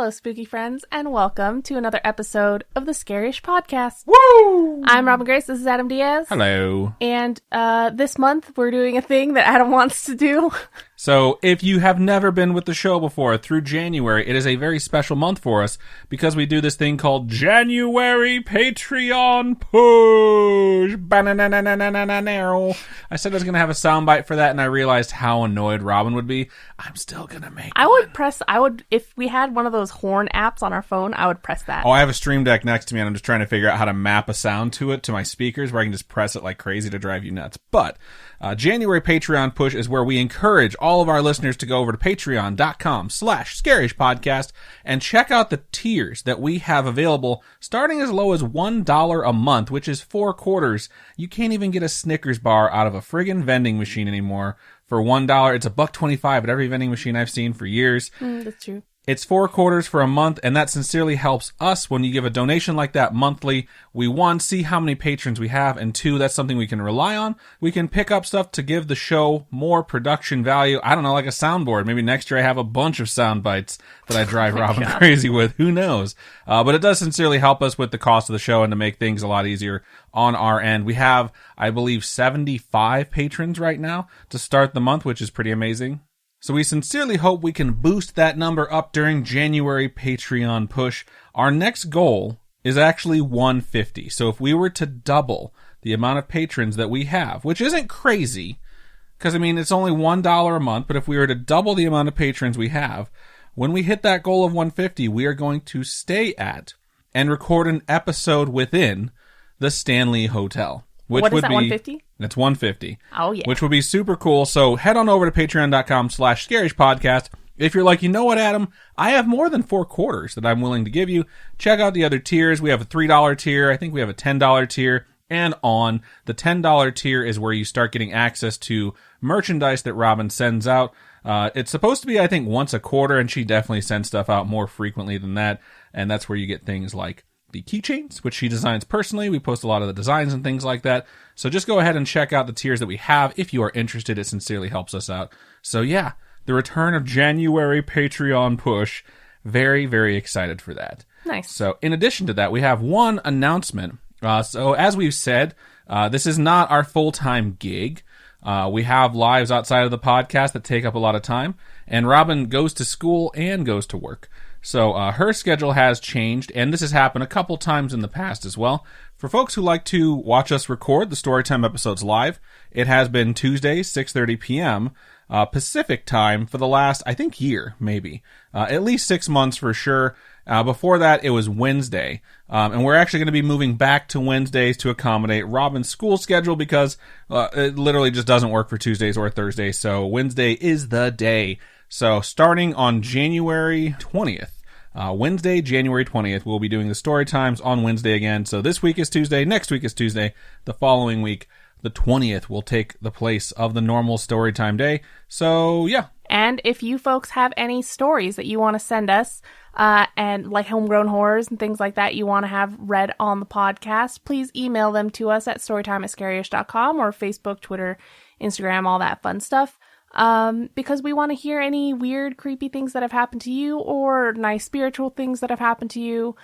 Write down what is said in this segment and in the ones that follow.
Hello, spooky friends, and welcome to another episode of the Scaryish podcast. Woo! I'm Robin Grace. This is Adam Diaz. Hello. And this month, we're doing a thing that Adam wants to do. So, if you have never been with the show before, through January, it is a very special month for us because we do this thing called January Patreon Push. I said I was going to have a soundbite for that, and I realized how annoyed Robin would be. I'm still going to make one. If we had one of those horn apps on our phone, I would press that. Oh, I have a Stream Deck next to me, and I'm just trying to figure out how to map a sound to it, to my speakers, where I can just press it like crazy to drive you nuts. But January Patreon Push is where we encourage all of our listeners to go over to patreon.com/scarishpodcast and check out the tiers that we have available, starting as low as $1 a month, which is 4 quarters. You can't even get a Snickers bar out of a friggin' vending machine anymore for $1. It's $1.25 at every vending machine I've seen for years. That's true. It's 4 quarters for a month, and that sincerely helps us when you give a donation like that monthly. We, 1, see how many patrons we have, and 2, that's something we can rely on. We can pick up stuff to give the show more production value. I don't know, like a soundboard. Maybe next year I have a bunch of sound bites that I drive Robin crazy with. Who knows? But it does sincerely help us with the cost of the show and to make things a lot easier on our end. We have, I believe, 75 patrons right now to start the month, which is pretty amazing. So we sincerely hope we can boost that number up during January Patreon Push. Our next goal is actually 150. So if we were to double the amount of patrons that we have, which isn't crazy, because, I mean, it's only $1 a month, but if we were to double the amount of patrons we have, when we hit that goal of 150, we are going to stay at and record an episode within the Stanley Hotel. What is that, 150? That's 150. Oh, yeah. Which would be super cool. So head on over to patreon.com/scarishpodcast. If you're like, you know what, Adam? I have more than 4 quarters that I'm willing to give you. Check out the other tiers. We have a $3 tier. I think we have a $10 tier. And on the $10 tier is where you start getting access to merchandise that Robin sends out. It's supposed to be, I think, once a quarter, and she definitely sends stuff out more frequently than that. And that's where you get things like the keychains, which she designs personally. We post a lot of the designs and things like that. So just go ahead and check out the tiers that we have. If you are interested, it sincerely helps us out. So yeah, the return of January Patreon Push. Very, very excited for that. Nice. So in addition to that, we have one announcement. So as we've said, this is not our full-time gig. We have lives outside of the podcast that take up a lot of time. And Robin goes to school and goes to work. So her schedule has changed, and this has happened a couple times in the past as well. For folks who like to watch us record the Storytime episodes live, it has been Tuesdays, 6:30 p.m. Pacific time for the last, I think, year, maybe. At least 6 months for sure. Before that, it was Wednesday. And we're actually going to be moving back to Wednesdays to accommodate Robin's school schedule because it literally just doesn't work for Tuesdays or Thursdays. So Wednesday is the day. So starting on January 20th, Wednesday, January 20th, we'll be doing the story times on Wednesday again. So this week is Tuesday, next week is Tuesday, the following week, the 20th, will take the place of the normal story time day. So yeah. And if you folks have any stories that you want to send us, and like homegrown horrors and things like that you want to have read on the podcast, please email them to us at storytime@scaryish.com or Facebook, Twitter, Instagram, all that fun stuff. Because we want to hear any weird, creepy things that have happened to you or nice spiritual things that have happened to you.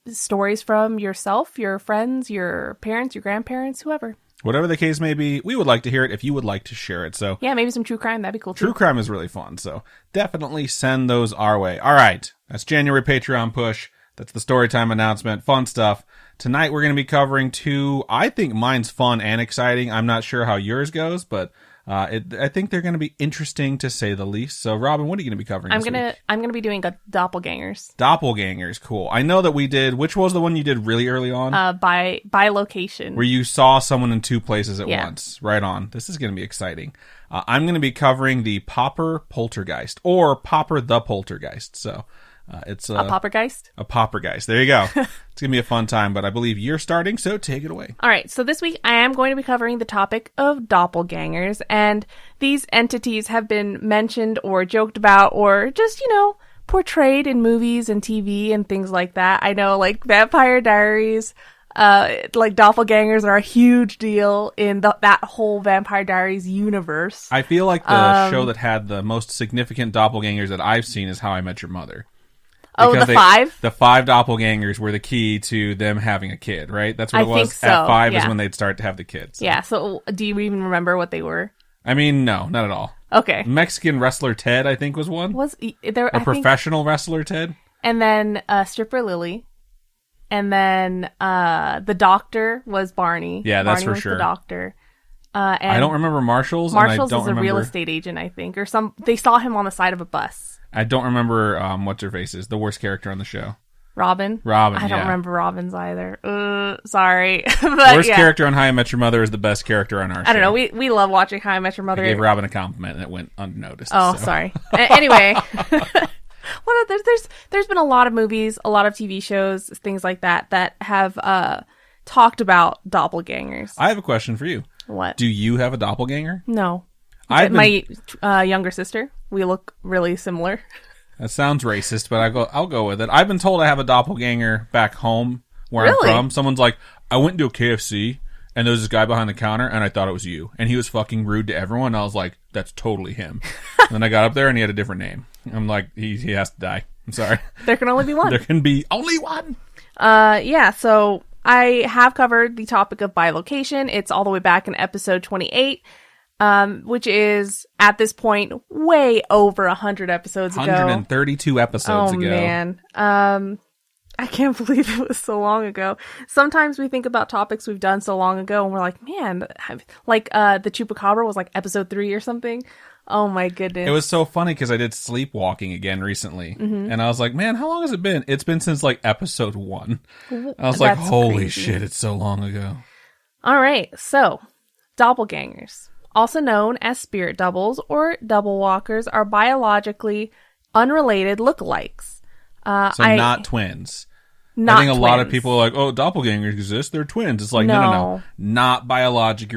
Stories from yourself, your friends, your parents, your grandparents, whoever. Whatever the case may be, we would like to hear it if you would like to share it. So yeah, maybe some true crime. That'd be cool too. True crime is really fun. So definitely send those our way. All right. That's January Patreon Push. That's the Storytime announcement. Fun stuff. Tonight we're going to be covering 2. I think mine's fun and exciting. I'm not sure how yours goes, but I think they're going to be interesting to say the least. So, Robin, what are you going to be covering this week? I'm gonna be doing Doppelgängers. Doppelgängers, cool. I know that we did. Which was the one you did really early on? By location. Where you saw someone in 2 places at once. Right on. This is going to be exciting. I'm going to be covering the Popper Poltergeist, or Popper the Poltergeist. So it's a Poppergeist? A Poppergeist. There you go. It's going to be a fun time, but I believe you're starting, so take it away. All right, so this week I am going to be covering the topic of doppelgangers, and these entities have been mentioned or joked about or just, portrayed in movies and TV and things like that. I know, like Vampire Diaries, like doppelgangers are a huge deal in that whole Vampire Diaries universe. I feel like the show that had the most significant doppelgangers that I've seen is How I Met Your Mother. Oh, the 5? The 5 doppelgangers were the key to them having a kid, right? That's what it was. Think so. At 5 yeah. is when they'd start to have the kids. Yeah, so do you even remember what they were? I mean, no, not at all. Okay. Mexican wrestler Ted, I think, was one. Was there a professional wrestler Ted? And then stripper Lily. And then the doctor was Barney. Yeah, that's Barney for was sure. The doctor. And I don't remember Marshall's. Marshall's and I don't is a remember... real estate agent, I think, or they saw him on the side of a bus. I don't remember what's her face is the worst character on the show. Robin. I don't remember Robin's either. Sorry. But, worst character on How I Met Your Mother is the best character on our show. I don't know. We love watching How I Met Your Mother. I gave Robin a compliment and it went unnoticed. Oh, so. sorry. Anyway. Well, there's been a lot of movies, a lot of TV shows, things like that have talked about doppelgangers. I have a question for you. What? Do you have a doppelganger? No. My younger sister. We look really similar. That sounds racist, but I'll go with it. I've been told I have a doppelganger back home where I'm from. Someone's like, I went into a KFC and there was this guy behind the counter and I thought it was you. And he was fucking rude to everyone. And I was like, that's totally him. And then I got up there and he had a different name. I'm like, he has to die. I'm sorry. There can only be one. There can be only one. Yeah, so I have covered the topic of bilocation. It's all the way back in episode 28. Which is, at this point, way over 100 episodes ago. 132 episodes ago. Oh, man. I can't believe it was so long ago. Sometimes we think about topics we've done so long ago, and we're like, man, like the Chupacabra was like episode 3 or something. Oh, my goodness. It was so funny because I did sleepwalking again recently, and I was like, man, how long has it been? It's been since like episode 1. I was like, holy shit, it's so long ago. All right, so, doppelgangers, also known as spirit doubles or double walkers, are biologically unrelated lookalikes. Not twins. I think a lot of people are like, oh, doppelgangers exist, they're twins. It's like, no. Not biologically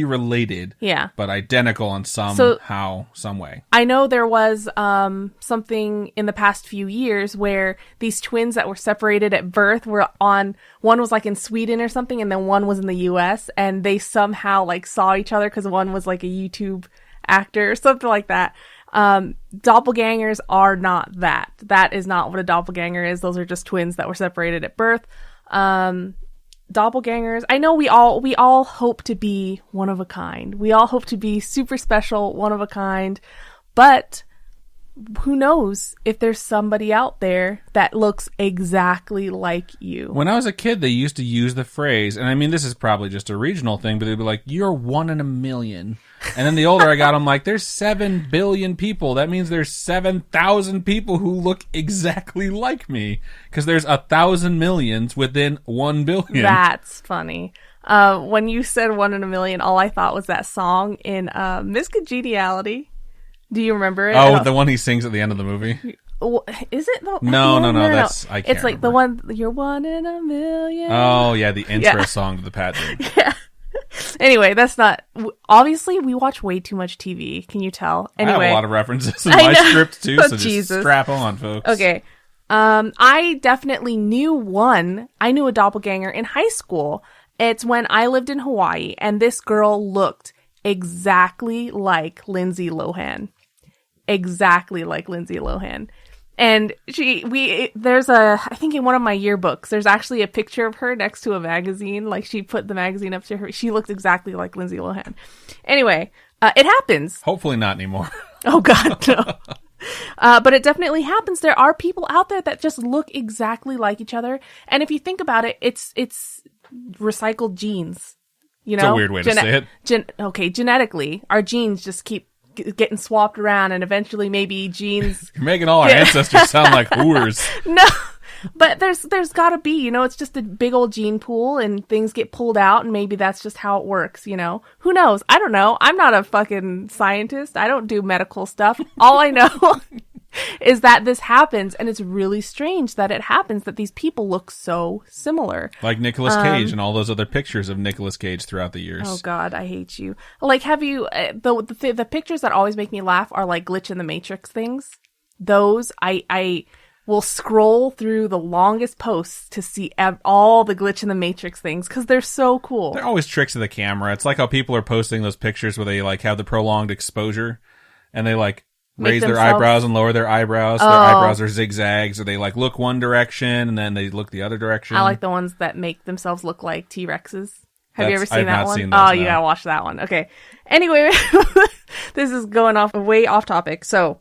related. Yeah. But identical in some way. I know there was something in the past few years where these twins that were separated at birth were on, one was like in Sweden or something, and then one was in the US, and they somehow like saw each other because one was like a YouTube actor or something like that. Doppelgangers are not that. That is not what a doppelganger is. Those are just twins that were separated at birth. Doppelgangers, I know we all hope to be one of a kind. We all hope to be super special, one of a kind, but who knows if there's somebody out there that looks exactly like you. When I was a kid, they used to use the phrase, and I mean, this is probably just a regional thing, but they'd be like, you're 1 in a million. And then the older I got, I'm like, there's 7 billion people. That means there's 7,000 people who look exactly like me. Because there's 1,000 millions within 1 billion. That's funny. When you said 1 in a million, all I thought was that song in Miss Congeniality. Do you remember it? Oh, the one he sings at the end of the movie? Is it? No. That's, I can't It's like remember. the one, you're 1 in a million. Oh, yeah, the intro song to the pageant. Yeah. Anyway, that's not... Obviously, we watch way too much TV. Can you tell? Anyway, I have a lot of references in my script, too, so Jesus. Just strap on, folks. Okay. I definitely knew one. I knew a doppelganger in high school. It's when I lived in Hawaii, and this girl looked exactly like Lindsay Lohan. Exactly like Lindsay Lohan. And there's I think in one of my yearbooks, there's actually a picture of her next to a magazine. Like, she put the magazine up to her. She looked exactly like Lindsay Lohan. Anyway, it happens. Hopefully not anymore. Oh, God, no. But it definitely happens. There are people out there that just look exactly like each other. And if you think about it, it's recycled genes. You know? It's a weird way to say it. Genetically, our genes just keep getting swapped around, and eventually maybe genes... You're making all our ancestors sound like whores. No, but there's gotta be, you know, it's just a big old gene pool, and things get pulled out, and maybe that's just how it works, you know? Who knows? I don't know. I'm not a fucking scientist. I don't do medical stuff. All I know is that this happens, and it's really strange that it happens, that these people look so similar. Like Nicolas Cage and all those other pictures of Nicolas Cage throughout the years. Oh, God, I hate you. Like, have you... The pictures that always make me laugh are, like, Glitch in the Matrix things. Those, I will scroll through the longest posts to see all the Glitch in the Matrix things, because they're so cool. They're always tricks of the camera. It's like how people are posting those pictures where they, like, have the prolonged exposure, and they, like, raise their eyebrows and lower their eyebrows. So their eyebrows are zigzags, or they like look one direction and then they look the other direction. I like the ones that make themselves look like T-Rexes. Have you ever seen I've that not one? seen those, You no. gotta watch that one. Okay. Anyway, this is going way off topic. So,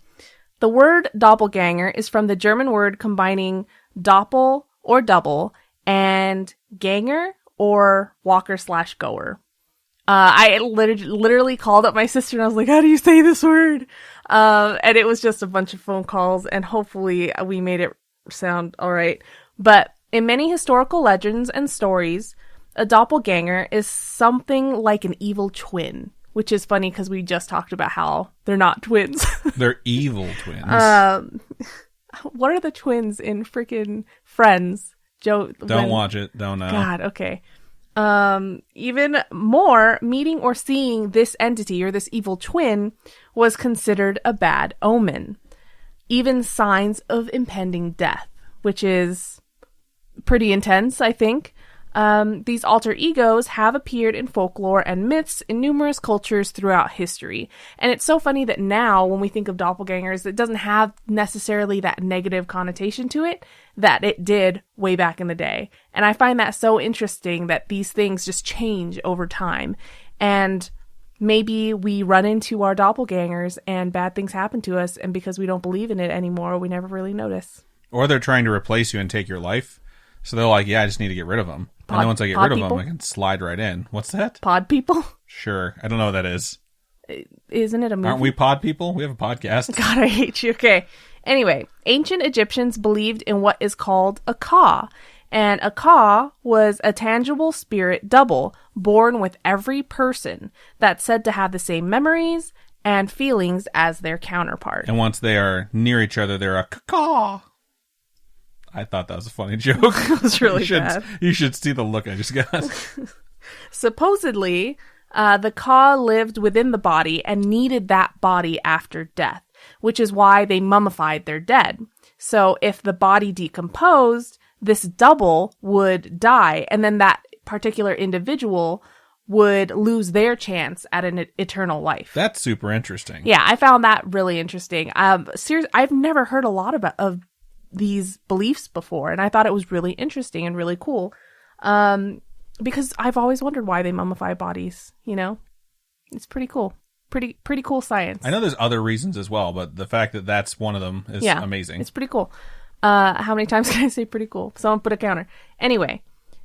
the word doppelganger is from the German word combining doppel or double and ganger or walker/goer. I literally called up my sister and I was like, how do you say this word? And it was just a bunch of phone calls, and hopefully we made it sound all right. But in many historical legends and stories, a doppelganger is something like an evil twin, which is funny because we just talked about how they're not twins. They're evil twins. What are the twins in freaking Friends? Joe, don't watch it. Don't know. God, okay. Even more, meeting or seeing this entity or this evil twin was considered a bad omen. Even signs of impending death, which is pretty intense, I think. These alter egos have appeared in folklore and myths in numerous cultures throughout history. And it's so funny that now, when we think of doppelgangers, it doesn't have necessarily that negative connotation to it that it did way back in the day. And I find that so interesting that these things just change over time. And maybe we run into our doppelgangers and bad things happen to us, and because we don't believe in it anymore, we never really notice. Or they're trying to replace you and take your life. So they're like, yeah, I just need to get rid of them. And then once I get rid of them, I can slide right in. What's that? Pod people? Sure. I don't know what that is. Isn't it a movie? Aren't we pod people? We have a podcast. God, I hate you. Okay. Anyway, ancient Egyptians believed in what is called a ka. And a ka was a tangible spirit double born with every person that's said to have the same memories and feelings as their counterpart. And once they are near each other, they're a ka. I thought that was a funny joke. It was really bad. You should see the look I just got. Supposedly, the ka lived within the body and needed that body after death, which is why they mummified their dead. So if the body decomposed, this double would die, and then that particular individual would lose their chance at an eternal life. That's super interesting. Yeah, I found that really interesting. Seriously, I've never heard a lot of these beliefs before, and I thought it was really interesting and really cool, because I've always wondered why they mummify bodies. You know, it's pretty cool, pretty cool science. I know there's other reasons as well, but the fact that that's one of them is amazing. It's pretty cool. How many times can I say pretty cool? Someone put a counter. Anyway,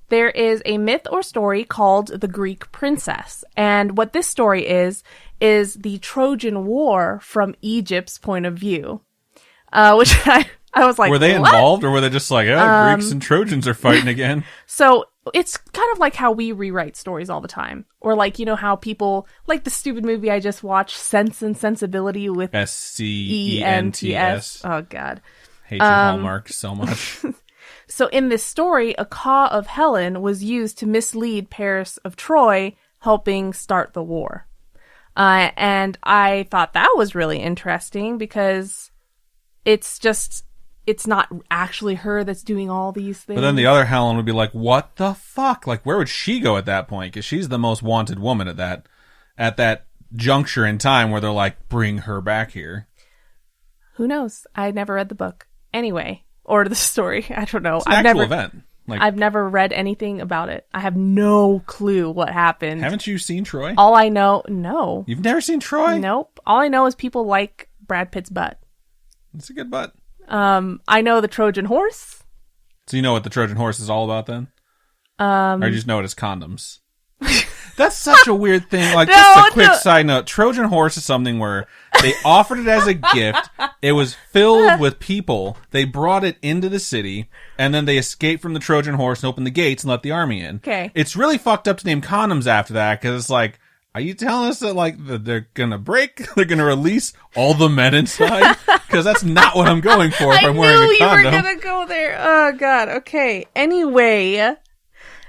there is a myth or story called the Greek Princess, and what this story is the Trojan War from Egypt's point of view, which I was like, were they what? involved, or were they just like, Greeks and Trojans are fighting again? So it's kind of like how we rewrite stories all the time. Or like, you know, how people, like the stupid movie I just watched, Sense and Sensibility with SCENTS. Oh, God. Hate you, Hallmark, so much. So in this story, a ka of Helen was used to mislead Paris of Troy, helping start the war. And I thought that was really interesting because it's not actually her that's doing all these things. But then the other Helen would be like, what the fuck? Like, where would she go at that point? Because she's the most wanted woman at that juncture in time where they're like, bring her back here. Who knows? I never read the book. Anyway, or the story. I don't know. It's an actual event. Like, I've never read anything about it. I have no clue what happened. Haven't you seen Troy? All I know, no. You've never seen Troy? Nope. All I know is people like Brad Pitt's butt. It's a good butt. I know the Trojan horse. So you know what the Trojan horse is all about then? Or you just know it as condoms? That's such a weird thing. Like, just a quick side note. Trojan horse is something where they offered it as a gift. It was filled with people. They brought it into the city, and then they escaped from the Trojan horse and opened the gates and let the army in. Okay. It's really fucked up to name condoms after that, because it's like, are you telling us that, like, that they're gonna break? They're gonna release all the men inside? Because that's not what I'm going for if I'm wearing a condom. I knew you were gonna go there. Oh, God. Okay. Anyway,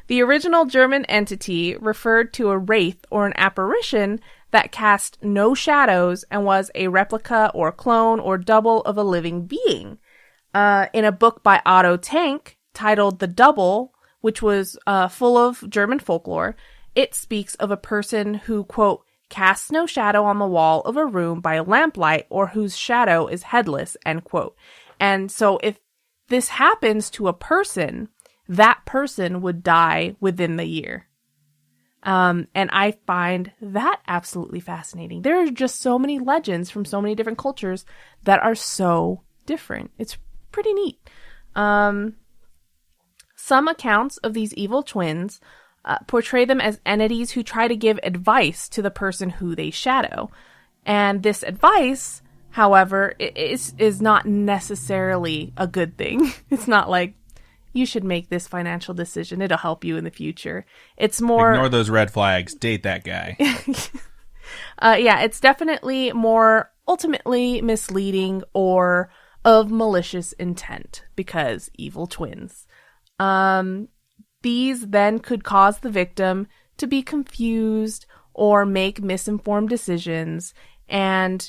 the original German entity referred to a wraith or an apparition that cast no shadows and was a replica or clone or double of a living being. In a book by Otto Tank titled The Double, which was full of German folklore, it speaks of a person who, quote, casts no shadow on the wall of a room by lamplight or whose shadow is headless, end quote. And so if this happens to a person, that person would die within the year. And I find that absolutely fascinating. There are just so many legends from so many different cultures that are so different. It's pretty neat. Some accounts of these evil twins portray them as entities who try to give advice to the person who they shadow. And this advice, however, is not necessarily a good thing. It's not like, you should make this financial decision. It'll help you in the future. It's more... Ignore those red flags. Date that guy. Yeah, it's definitely more ultimately misleading or of malicious intent because evil twins. These then could cause the victim to be confused or make misinformed decisions, and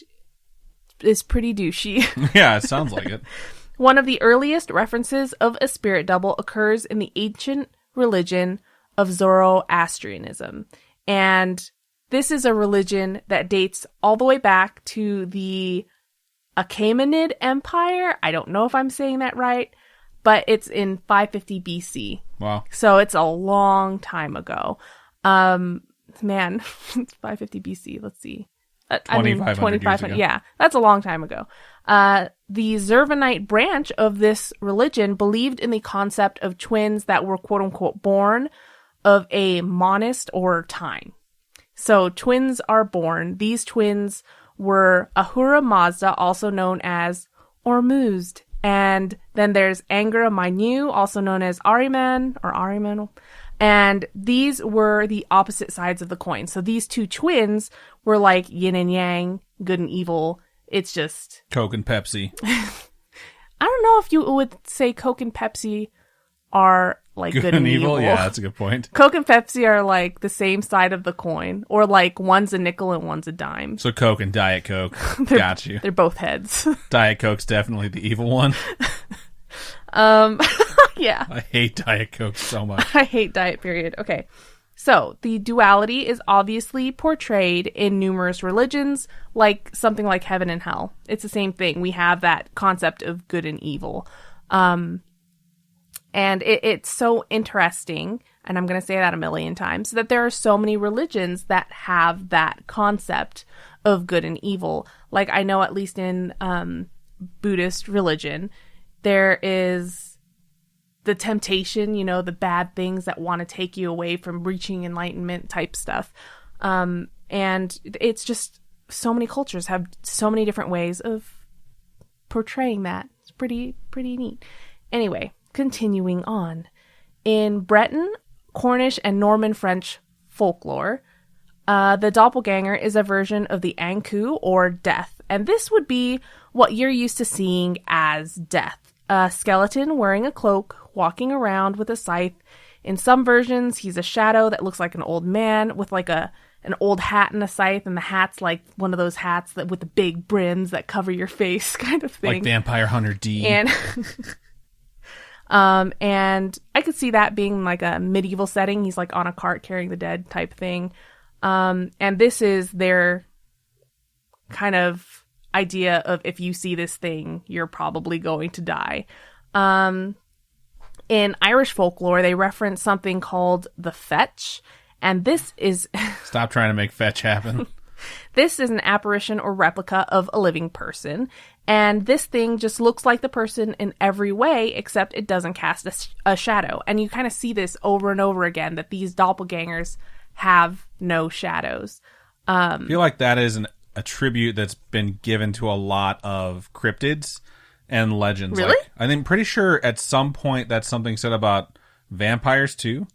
is pretty douchey. Yeah, it sounds like it. One of the earliest references of a spirit double occurs in the ancient religion of Zoroastrianism. And this is a religion that dates all the way back to the Achaemenid Empire. I don't know if I'm saying that right, but it's in 550 BC. Wow. So it's a long time ago. Man, it's 550 BC. Let's see. 2,500 years ago. Yeah, that's a long time ago. The Zervanite branch of this religion believed in the concept of twins that were quote unquote born of a monist or time. So twins are born. These twins were Ahura Mazda, also known as Ormuzd. And then there's Angra Mainyu, also known as Ahriman or Ahriman. And these were the opposite sides of the coin. So these two twins were like yin and yang, good and evil. It's just... Coke and Pepsi. I don't know if you would say Coke and Pepsi are like good and evil. Yeah, that's a good point. Coke and Pepsi are like the same side of the coin. Or like one's a nickel and one's a dime. So Coke and Diet Coke. Got you. They're both heads. Diet Coke's definitely the evil one. Yeah. I hate Diet Coke so much. I hate diet, period. Okay. So the duality is obviously portrayed in numerous religions, like something like heaven and hell. It's the same thing. We have that concept of good and evil. And it's so interesting, and I'm going to say that a million times, that there are so many religions that have that concept of good and evil. Like I know at least in Buddhist religion, there is the temptation, you know, the bad things that want to take you away from reaching enlightenment type stuff. And it's just so many cultures have so many different ways of portraying that. It's pretty neat. Anyway, continuing on. In Breton, Cornish, and Norman French folklore, the doppelganger is a version of the Ankou or death. And this would be what you're used to seeing as death. A skeleton wearing a cloak, walking around with a scythe. In some versions, he's a shadow that looks like an old man with like an old hat and a scythe, and the hat's like one of those hats that with the big brims that cover your face kind of thing. Like Vampire Hunter D. And and I could see that being like a medieval setting. He's like on a cart carrying the dead type thing. And this is their kind of idea of if you see this thing, you're probably going to die. In Irish folklore, they reference something called the fetch, and this is... Stop trying to make fetch happen. This is an apparition or replica of a living person, and this thing just looks like the person in every way, except it doesn't cast a shadow. And you kind of see this over and over again, that these doppelgangers have no shadows. I feel like that is a tribute that's been given to a lot of cryptids and legends. Really? Like, I'm pretty sure at some point that's something said about vampires too.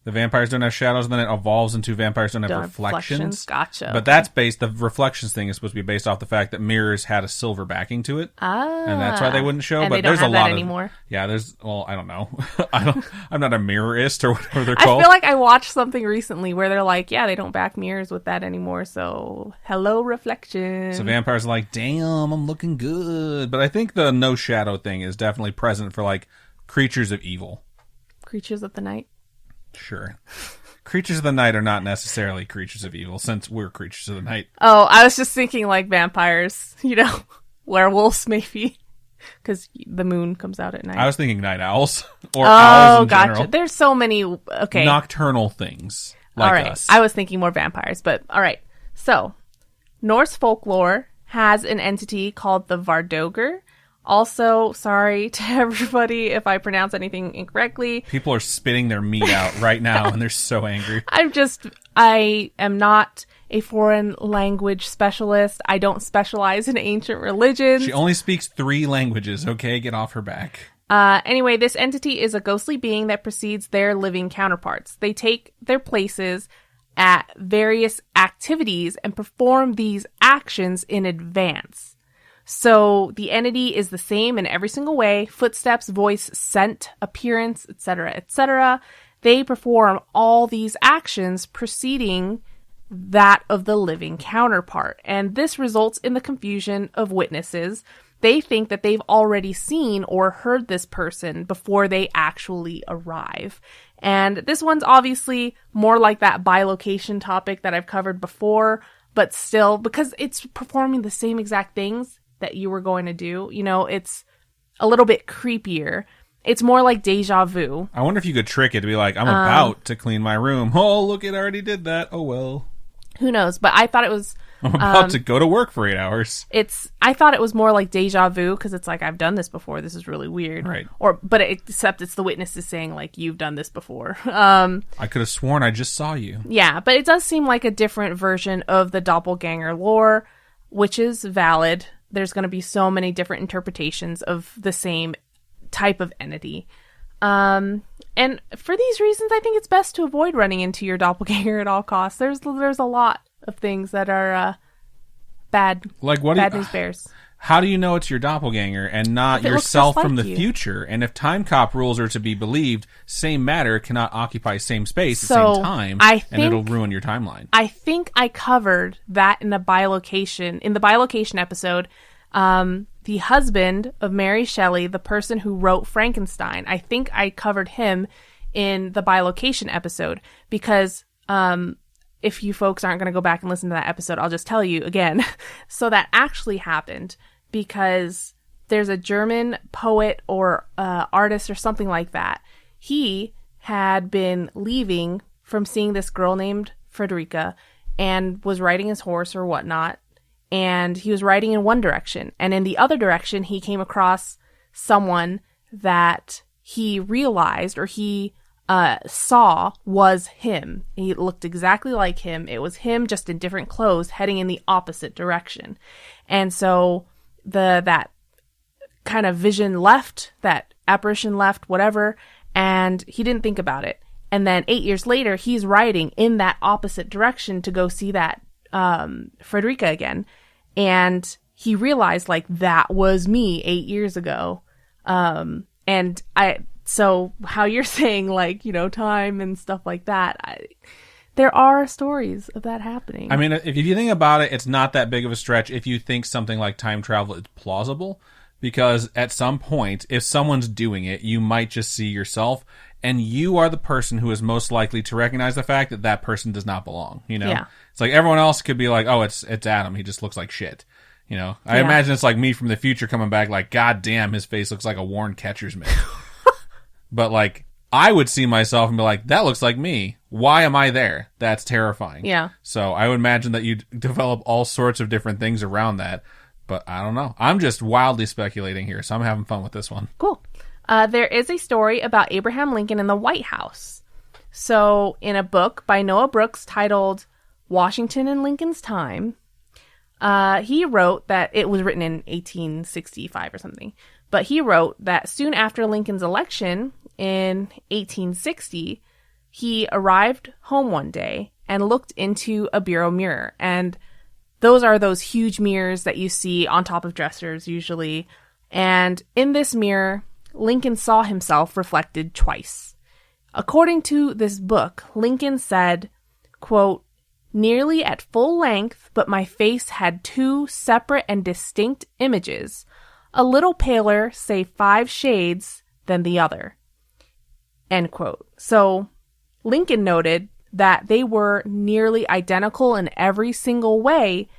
The vampires don't have shadows, and then it evolves into vampires don't have reflections. Gotcha. But that's the reflections thing is supposed to be based off the fact that mirrors had a silver backing to it. And that's why they wouldn't show. And but they don't there's have a that lot anymore. Yeah, I don't know. I'm not a mirrorist or whatever they're I called. feel like I watched something recently where they're like, yeah, they don't back mirrors with that anymore, so hello reflection. So vampires are like, damn, I'm looking good. But I think the no shadow thing is definitely present for like creatures of evil. Creatures of the night. Sure. creatures of the night are not necessarily creatures of evil, since we're creatures of the night. Oh, I was just thinking like vampires, werewolves maybe, because the moon comes out at night. I was thinking night owls or owls in general. There's so many nocturnal things like us. I was thinking more vampires, but all right. So, Norse folklore has an entity called the Vardoger. Also, sorry to everybody if I pronounce anything incorrectly. People are spitting their meat out right now, and they're so angry. I am not a foreign language specialist. I don't specialize in ancient religions. She only speaks 3 languages, okay? Get off her back. Anyway, this entity is a ghostly being that precedes their living counterparts. They take their places at various activities and perform these actions in advance. So the entity is the same in every single way: footsteps, voice, scent, appearance, etc., etc. They perform all these actions preceding that of the living counterpart. And this results in the confusion of witnesses. They think that they've already seen or heard this person before they actually arrive. And this one's obviously more like that bilocation topic that I've covered before, but still, because it's performing the same exact things that you were going to do, it's a little bit creepier. It's more like deja vu. I wonder if you could trick it to be like, I'm about to clean my room. Oh, look, it already did that. Oh, well. Who knows? But I thought it was... I'm about to go to work for 8 hours. I thought it was more like deja vu, because it's like, I've done this before. This is really weird. Right. Except it's the witnesses saying, like, you've done this before. I could have sworn I just saw you. Yeah, but it does seem like a different version of the doppelganger lore, which is valid. There's going to be so many different interpretations of the same type of entity. And for these reasons, I think it's best to avoid running into your doppelganger at all costs. There's a lot of things that are bad. Like bad news bears. How do you know it's your doppelganger and not yourself from the future? And if time cop rules are to be believed, same matter cannot occupy same space at the same time, and it'll ruin your timeline. I think I covered that in the bilocation episode. The husband of Mary Shelley, the person who wrote Frankenstein, I think I covered him in the bilocation episode, because if you folks aren't going to go back and listen to that episode, I'll just tell you again. So that actually happened because there's a German poet or artist or something like that. He had been leaving from seeing this girl named Frederica and was riding his horse or whatnot. And he was riding in one direction. And in the other direction, he came across someone that he realized or he saw was him. He looked exactly like him. It was him, just in different clothes, heading in the opposite direction. And so that kind of vision left, that apparition left, whatever, and he didn't think about it. And then 8 years later, he's riding in that opposite direction to go see that Frederica again. And he realized, like, that was me 8 years ago. So how you're saying, like, time and stuff like that, there are stories of that happening. I mean, if you think about it, it's not that big of a stretch if you think something like time travel is plausible, because at some point, if someone's doing it, you might just see yourself, and you are the person who is most likely to recognize the fact that that person does not belong, Yeah. It's like everyone else could be like, oh, it's Adam, he just looks like shit. I imagine it's like me from the future coming back like, God damn, his face looks like a worn catcher's mitt. But, like, I would see myself and be like, that looks like me. Why am I there? That's terrifying. Yeah. So I would imagine that you'd develop all sorts of different things around that. But I don't know. I'm just wildly speculating here, so I'm having fun with this one. Cool. There is a story about Abraham Lincoln in the White House. So in a book by Noah Brooks titled Washington in Lincoln's Time, he wrote that it was written in 1865 or something. But he wrote that soon after Lincoln's election in 1860, he arrived home one day and looked into a bureau mirror. And those are those huge mirrors that you see on top of dressers usually. And in this mirror, Lincoln saw himself reflected twice. According to this book, Lincoln said, quote, "Nearly at full length, but my face had two separate and distinct images, a little paler, say 5 shades, than the other." End quote. So Lincoln noted that they were nearly identical in every single way,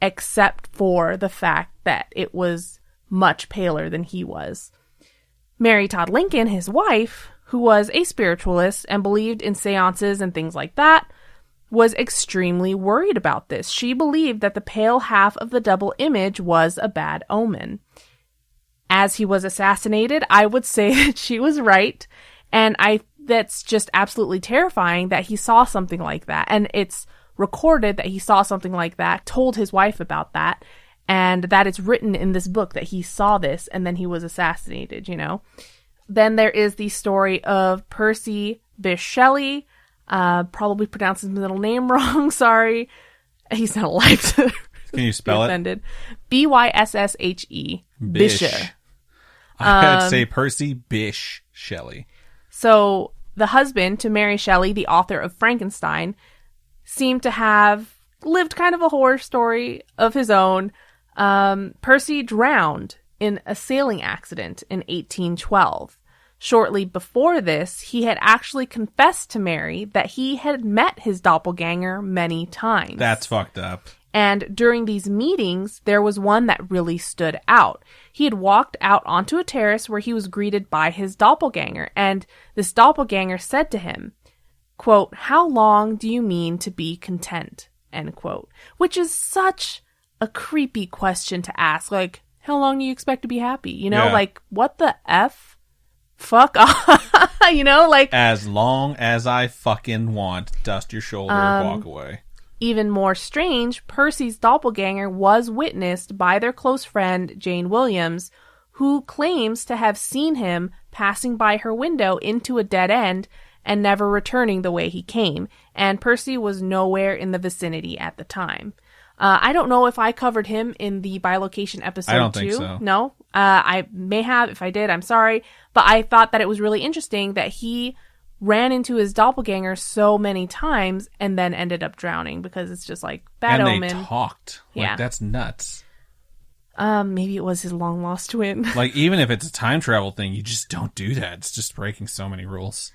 except for the fact that it was much paler than he was. Mary Todd Lincoln, his wife, who was a spiritualist and believed in seances and things like that, was extremely worried about this. She believed that the pale half of the double image was a bad omen. As he was assassinated, I would say that she was right, and that's just absolutely terrifying that he saw something like that, and it's recorded that he saw something like that, told his wife about that, and that it's written in this book that he saw this, and then he was assassinated, you know? Then there is the story of Percy Bysshe Shelley. Probably pronounced his middle name wrong, sorry. He's not alive to Can you spell offended. Bysshe. Bysshe. I'd say Percy Bysshe Shelley. So the husband to Mary Shelley, the author of Frankenstein, seemed to have lived kind of a horror story of his own. Percy drowned in a sailing accident in 1812. Shortly before this, he had actually confessed to Mary that he had met his doppelganger many times. That's fucked up. And during these meetings, there was one that really stood out. He had walked out onto a terrace where he was greeted by his doppelganger, and this doppelganger said to him, quote, "How long do you mean to be content?" End quote. Which is such a creepy question to ask. Like, how long do you expect to be happy? You know, like, what the F? Fuck off. You know, like... As long as I fucking want. Dust your shoulder, walk away. Even more strange, Percy's doppelganger was witnessed by their close friend, Jane Williams, who claims to have seen him passing by her window into a dead end and never returning the way he came. And Percy was nowhere in the vicinity at the time. I don't know if I covered him in the bilocation episode 2. I don't think so. No? I may have. If I did, I'm sorry. But I thought that it was really interesting that he ran into his doppelganger so many times and then ended up drowning, because it's just like bad omen. And they talked. Like, that's nuts. Maybe it was his long lost twin. Like, even if it's a time travel thing, you just don't do that. It's just breaking so many rules.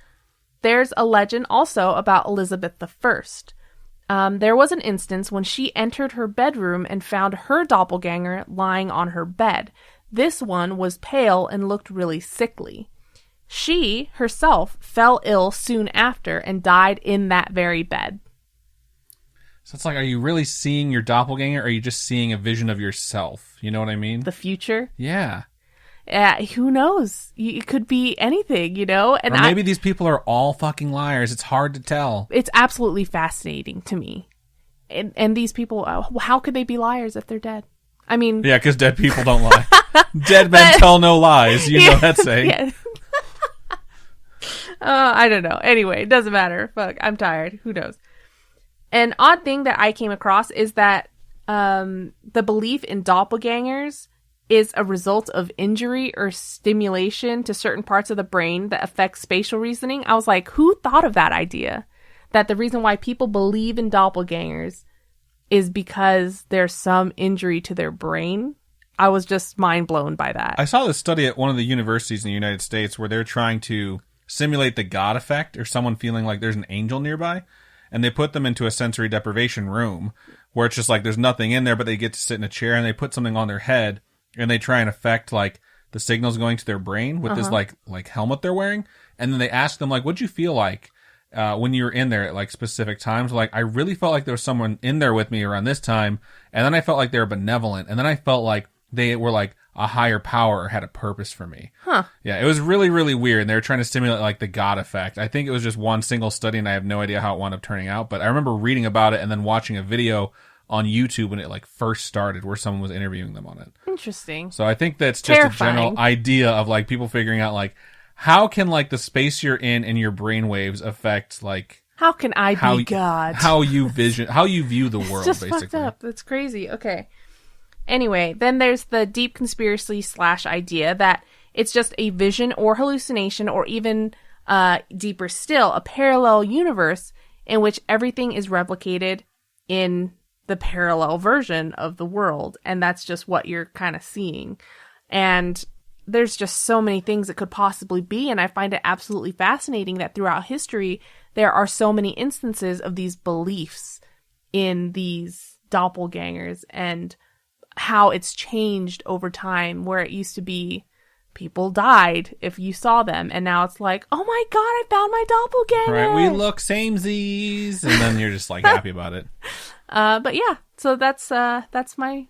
There's a legend also about Elizabeth I. There was an instance when she entered her bedroom and found her doppelganger lying on her bed. This one was pale and looked really sickly. She, herself, fell ill soon after and died in that very bed. So it's like, are you really seeing your doppelganger, or are you just seeing a vision of yourself? You know what I mean? The future? Yeah. Who knows? It could be anything, you know? And or maybe these people are all fucking liars. It's hard to tell. It's absolutely fascinating to me. And these people, how could they be liars if they're dead? I mean... Yeah, because dead people don't lie. Dead men tell no lies. You know that saying. Yeah. I don't know. Anyway, it doesn't matter. Fuck, I'm tired. Who knows? An odd thing that I came across is that the belief in doppelgangers is a result of injury or stimulation to certain parts of the brain that affects spatial reasoning. I was like, who thought of that idea? That the reason why people believe in doppelgangers is because there's some injury to their brain. I was just mind blown by that. I saw this study at one of the universities in the United States where they're trying to simulate the God effect, or someone feeling like there's an angel nearby. And they put them into a sensory deprivation room where it's just like there's nothing in there, but they get to sit in a chair, and they put something on their head, and they try and affect like the signals going to their brain with this like helmet they're wearing. And then they ask them, like, what'd you feel like when you were in there at like specific times? Like, I really felt like there was someone in there with me around this time. And then I felt like they were benevolent. And then I felt like they were like a higher power or had a purpose for me. Huh. Yeah, it was really, really weird. And they were trying to stimulate like the God effect. I think it was just one single study, and I have no idea how it wound up turning out. But I remember reading about it and then watching a video on YouTube when it like first started where someone was interviewing them on it. Interesting. So I think that's just Terrifying. a general idea of like people figuring out like how can like the space you're in and your brainwaves affect like how can I be God? How you view the world, just basically. Fucked up. That's crazy. Okay. Anyway, then there's the deep conspiracy / idea that it's just a vision or hallucination, or even deeper still, a parallel universe in which everything is replicated in the parallel version of the world, and that's just what you're kind of seeing. And there's just so many things it could possibly be, and I find it absolutely fascinating that throughout history there are so many instances of these beliefs in these doppelgangers and how it's changed over time, where it used to be people died if you saw them, and now it's like, oh my god, I found my doppelganger. Right, we look samesies, and then you're just like happy about it. But yeah, so that's my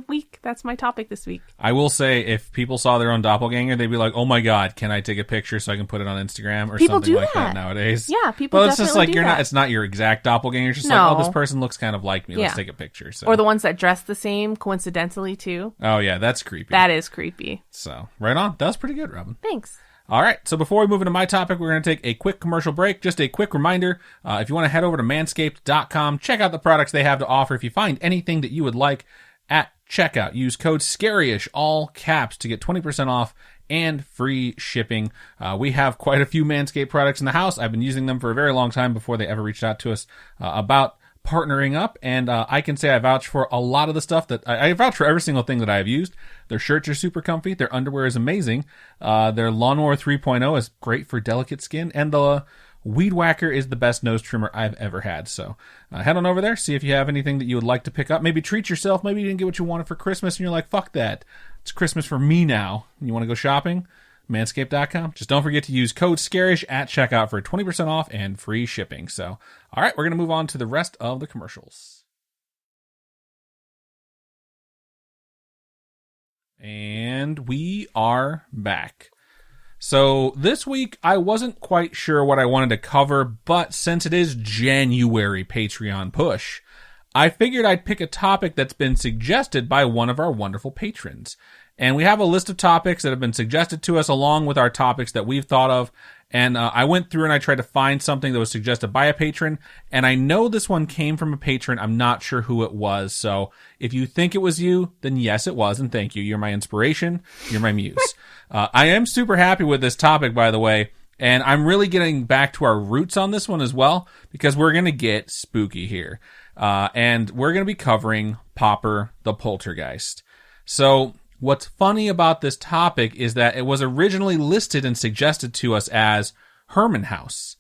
week. That's my topic this week. I will say, if people saw their own doppelganger, they'd be like, "Oh my god, can I take a picture so I can put it on Instagram or People something do like that that nowadays?" Yeah, people. But it's just like do that. It's not your exact doppelganger. It's just No. like, oh, this person looks kind of like me. Let's Yeah. take a picture. So. Or the ones that dress the same coincidentally too. Oh yeah, that's creepy. That is creepy. So right on. That was pretty good, Robin. Thanks. All right, so before we move into my topic, we're going to take a quick commercial break. Just a quick reminder, if you want to head over to manscaped.com, check out the products they have to offer. If you find anything that you would like at checkout, use code Scaryish, all caps, to get 20% off and free shipping. We have quite a few Manscaped products in the house. I've been using them for a very long time before they ever reached out to us about partnering up, and I can say I vouch for a lot of the stuff that I vouch for every single thing that I've used. Their shirts are super comfy. Their underwear is amazing. Their Lawnmower 3.0 is great for delicate skin, and the Weed Whacker is the best nose trimmer I've ever had. So head on over there, see if you have anything that you would like to pick up. Maybe treat yourself. Maybe you didn't get what you wanted for Christmas, and you're like, fuck that. It's Christmas for me now. You want to go shopping? Manscaped.com. Just don't forget to use code Scaryish at checkout for 20% off and free shipping. So, all right, we're going to move on to the rest of the commercials. And we are back. So this week, I wasn't quite sure what I wanted to cover, but since it is January Patreon push, I figured I'd pick a topic that's been suggested by one of our wonderful patrons. And we have a list of topics that have been suggested to us along with our topics that we've thought of. And I went through and I tried to find something that was suggested by a patron. And I know this one came from a patron. I'm not sure who it was. So if you think it was you, then yes, it was. And thank you. You're my inspiration. You're my muse. I am super happy with this topic, by the way. And I'm really getting back to our roots on this one as well, because we're going to get spooky here. And we're going to be covering Popper the Poltergeist. So what's funny about this topic is that it was originally listed and suggested to us as Hermann House.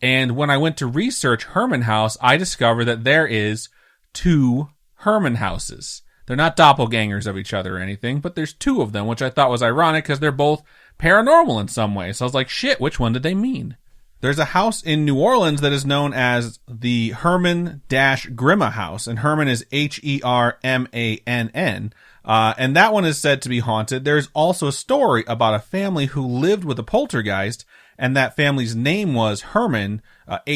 And when I went to research Hermann House, I discovered that there is 2 Hermann houses. They're not doppelgangers of each other or anything, but there's 2 of them, which I thought was ironic because they're both paranormal in some way. So I was like, shit, which one did they mean? There's a house in New Orleans that is known as the Hermann-Grimma House, and Hermann is Hermann. And that one is said to be haunted. There's also a story about a family who lived with a poltergeist, and that family's name was Hermann, Herrmann.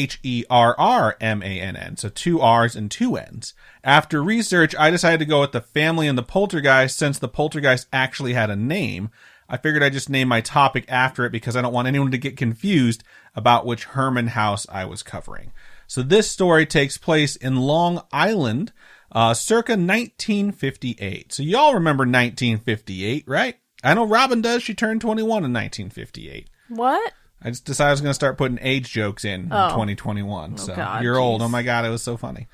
So 2 R's and 2 N's. After research, I decided to go with the family and the poltergeist since the poltergeist actually had a name. I figured I'd just name my topic after it because I don't want anyone to get confused about which Hermann house I was covering. So this story takes place in Long Island, circa 1958. So y'all remember 1958, right? I know Robin does. She turned 21 in 1958. What? I just decided I was going to start putting age jokes in 2021. So God, you're geez. old. Oh my God, it was so funny.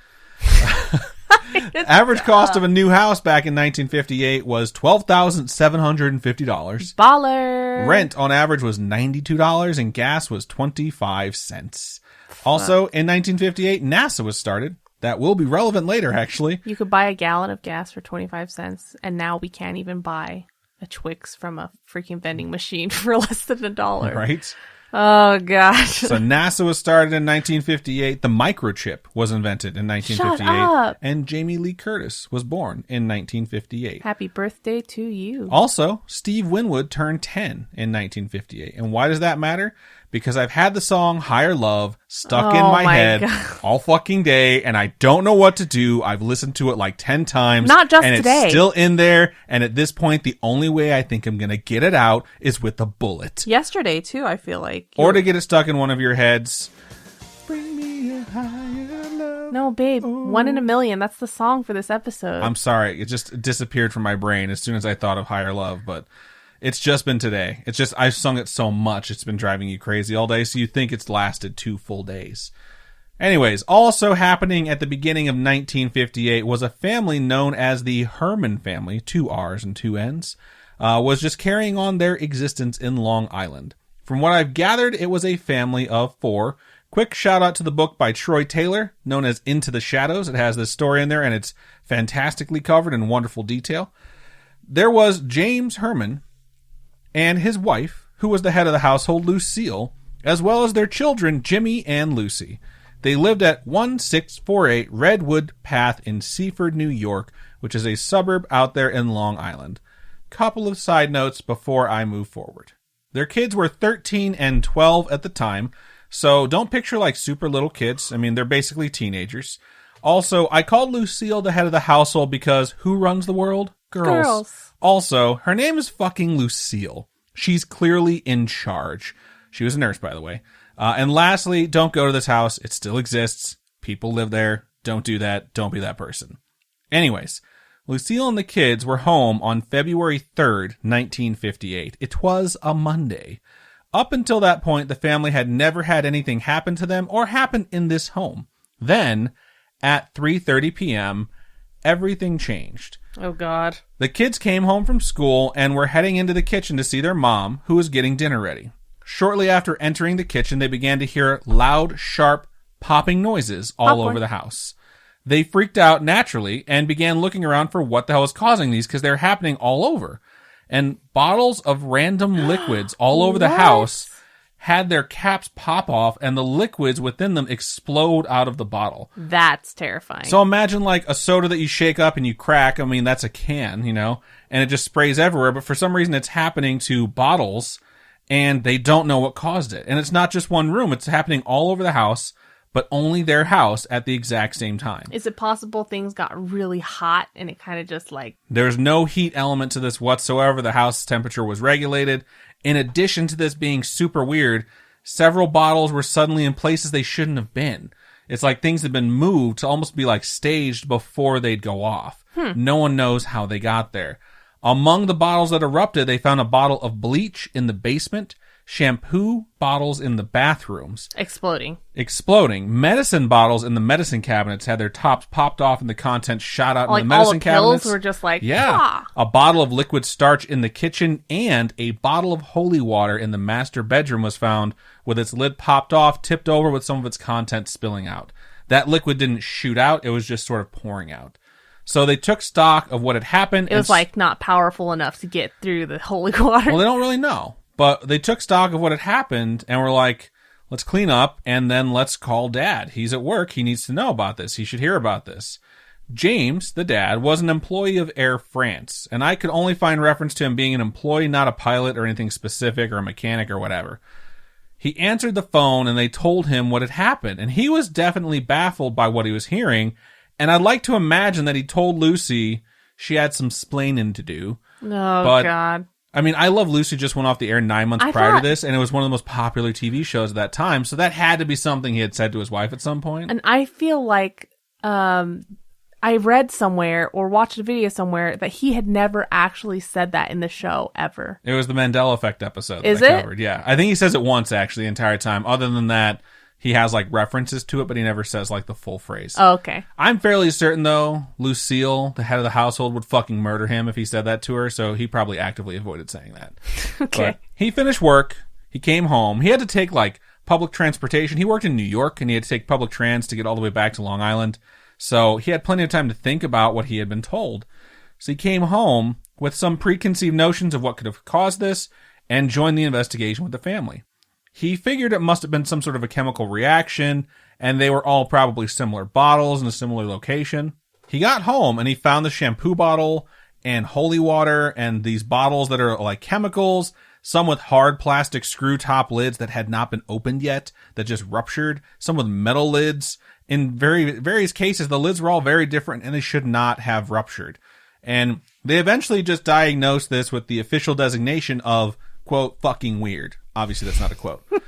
Average cost of a new house back in 1958 was $12,750. Baller. Rent on average was $92 and gas was 25 cents. Also, in 1958, NASA was started. That will be relevant later, actually. You could buy a gallon of gas for 25 cents, and now we can't even buy a Twix from a freaking vending machine for less than $1. Right? Oh, gosh. So NASA was started in 1958. The microchip was invented in 1958. Shut up. And Jamie Lee Curtis was born in 1958. Happy birthday to you. Also, Steve Winwood turned 10 in 1958. And why does that matter? Because I've had the song Higher Love stuck in my head all fucking day, and I don't know what to do. I've listened to it like 10 times. Not just and today. It's still in there, and at this point, the only way I think I'm going to get it out is with a bullet. Yesterday, too, I feel like. Or to get it stuck in one of your heads. Bring me a higher love. No, babe. Oh. 1 in a Million. That's the song for this episode. I'm sorry. It just disappeared from my brain as soon as I thought of Higher Love, but it's just been today. It's just, I've sung it so much, it's been driving you crazy all day, so you think it's lasted 2 full days. Anyways, also happening at the beginning of 1958 was a family known as the Hermann Family, 2 R's and 2 N's, was just carrying on their existence in Long Island. From what I've gathered, it was a family of 4, Quick shout out to the book by Troy Taylor, known as Into the Shadows. It has this story in there, and it's fantastically covered in wonderful detail. There was James Hermann and his wife, who was the head of the household, Lucille, as well as their children, Jimmy and Lucy. They lived at 1648 Redwood Path in Seaford, New York, which is a suburb out there in Long Island. Couple of side notes before I move forward. Their kids were 13 and 12 at the time, so don't picture like super little kids. I mean, they're basically teenagers. Also, I called Lucille the head of the household because who runs the world? Girls. Also, her name is fucking Lucille. She's clearly in charge. She was a nurse, by the way. And lastly, don't go to this house. It still exists. People live there. Don't do that. Don't be that person. Anyways, Lucille and the kids were home on February 3rd, 1958. It was a Monday. Up until that point, the family had never had anything happen to them or happen in this home. Then, at 3:30 p.m., everything changed. Oh, God. The kids came home from school and were heading into the kitchen to see their mom, who was getting dinner ready. Shortly after entering the kitchen, they began to hear loud, sharp, popping noises all over the house. They freaked out naturally and began looking around for what the hell was causing these because they're happening all over. And bottles of random liquids all over the house had their caps pop off and the liquids within them explode out of the bottle. That's terrifying. So imagine like a soda that you shake up and you crack. I mean, that's a can, and it just sprays everywhere. But for some reason, it's happening to bottles and they don't know what caused it. And it's not just one room. It's happening all over the house, but only their house at the exact same time. Is it possible things got really hot and it kind of just like... There's no heat element to this whatsoever. The house temperature was regulated. In addition to this being super weird, several bottles were suddenly in places they shouldn't have been. It's like things had been moved to almost be like staged before they'd go off. No one knows how they got there. Among the bottles that erupted, they found a bottle of bleach in the basement, shampoo bottles in the bathrooms. Exploding. Medicine bottles in the medicine cabinets had their tops popped off and the contents shot out like in the medicine all the cabinets. Pills were just like, A bottle of liquid starch in the kitchen and a bottle of holy water in the master bedroom was found with its lid popped off, tipped over with some of its contents spilling out. That liquid didn't shoot out. It was just sort of pouring out. So they took stock of what had happened. It was like not powerful enough to get through the holy water. Well, they don't really know. But they took stock of what had happened and were like, let's clean up and then let's call Dad. He's at work. He needs to know about this. He should hear about this. James, the dad, was an employee of Air France, and I could only find reference to him being an employee, not a pilot or anything specific or a mechanic or whatever. He answered the phone and they told him what had happened, and he was definitely baffled by what he was hearing. And I'd like to imagine that he told Lucy she had some splaining to do. Oh, God. I mean, I Love Lucy just went off the air 9 months prior to this, and it was one of the most popular TV shows at that time. So that had to be something he had said to his wife at some point. And I feel like I read somewhere or watched a video somewhere that he had never actually said that in the show ever. It was the Mandela Effect episode that covered. Yeah. I think he says it once, actually, the entire time. Other than that, he has like references to it, but he never says like the full phrase. Oh, okay. I'm fairly certain though, Lucille, the head of the household, would fucking murder him if he said that to her, so he probably actively avoided saying that. Okay. But he finished work, he came home, he had to take like public transportation. He worked in New York and he had to take public trans to get all the way back to Long Island. So he had plenty of time to think about what he had been told. So he came home with some preconceived notions of what could have caused this and joined the investigation with the family. He figured it must have been some sort of a chemical reaction, and they were all probably similar bottles in a similar location. He got home, and he found the shampoo bottle and holy water and these bottles that are like chemicals, some with hard plastic screw top lids that had not been opened yet, that just ruptured, some with metal lids. In various cases, the lids were all very different, and they should not have ruptured. And they eventually just diagnosed this with the official designation of, quote, fucking weird. Obviously, that's not a quote. God,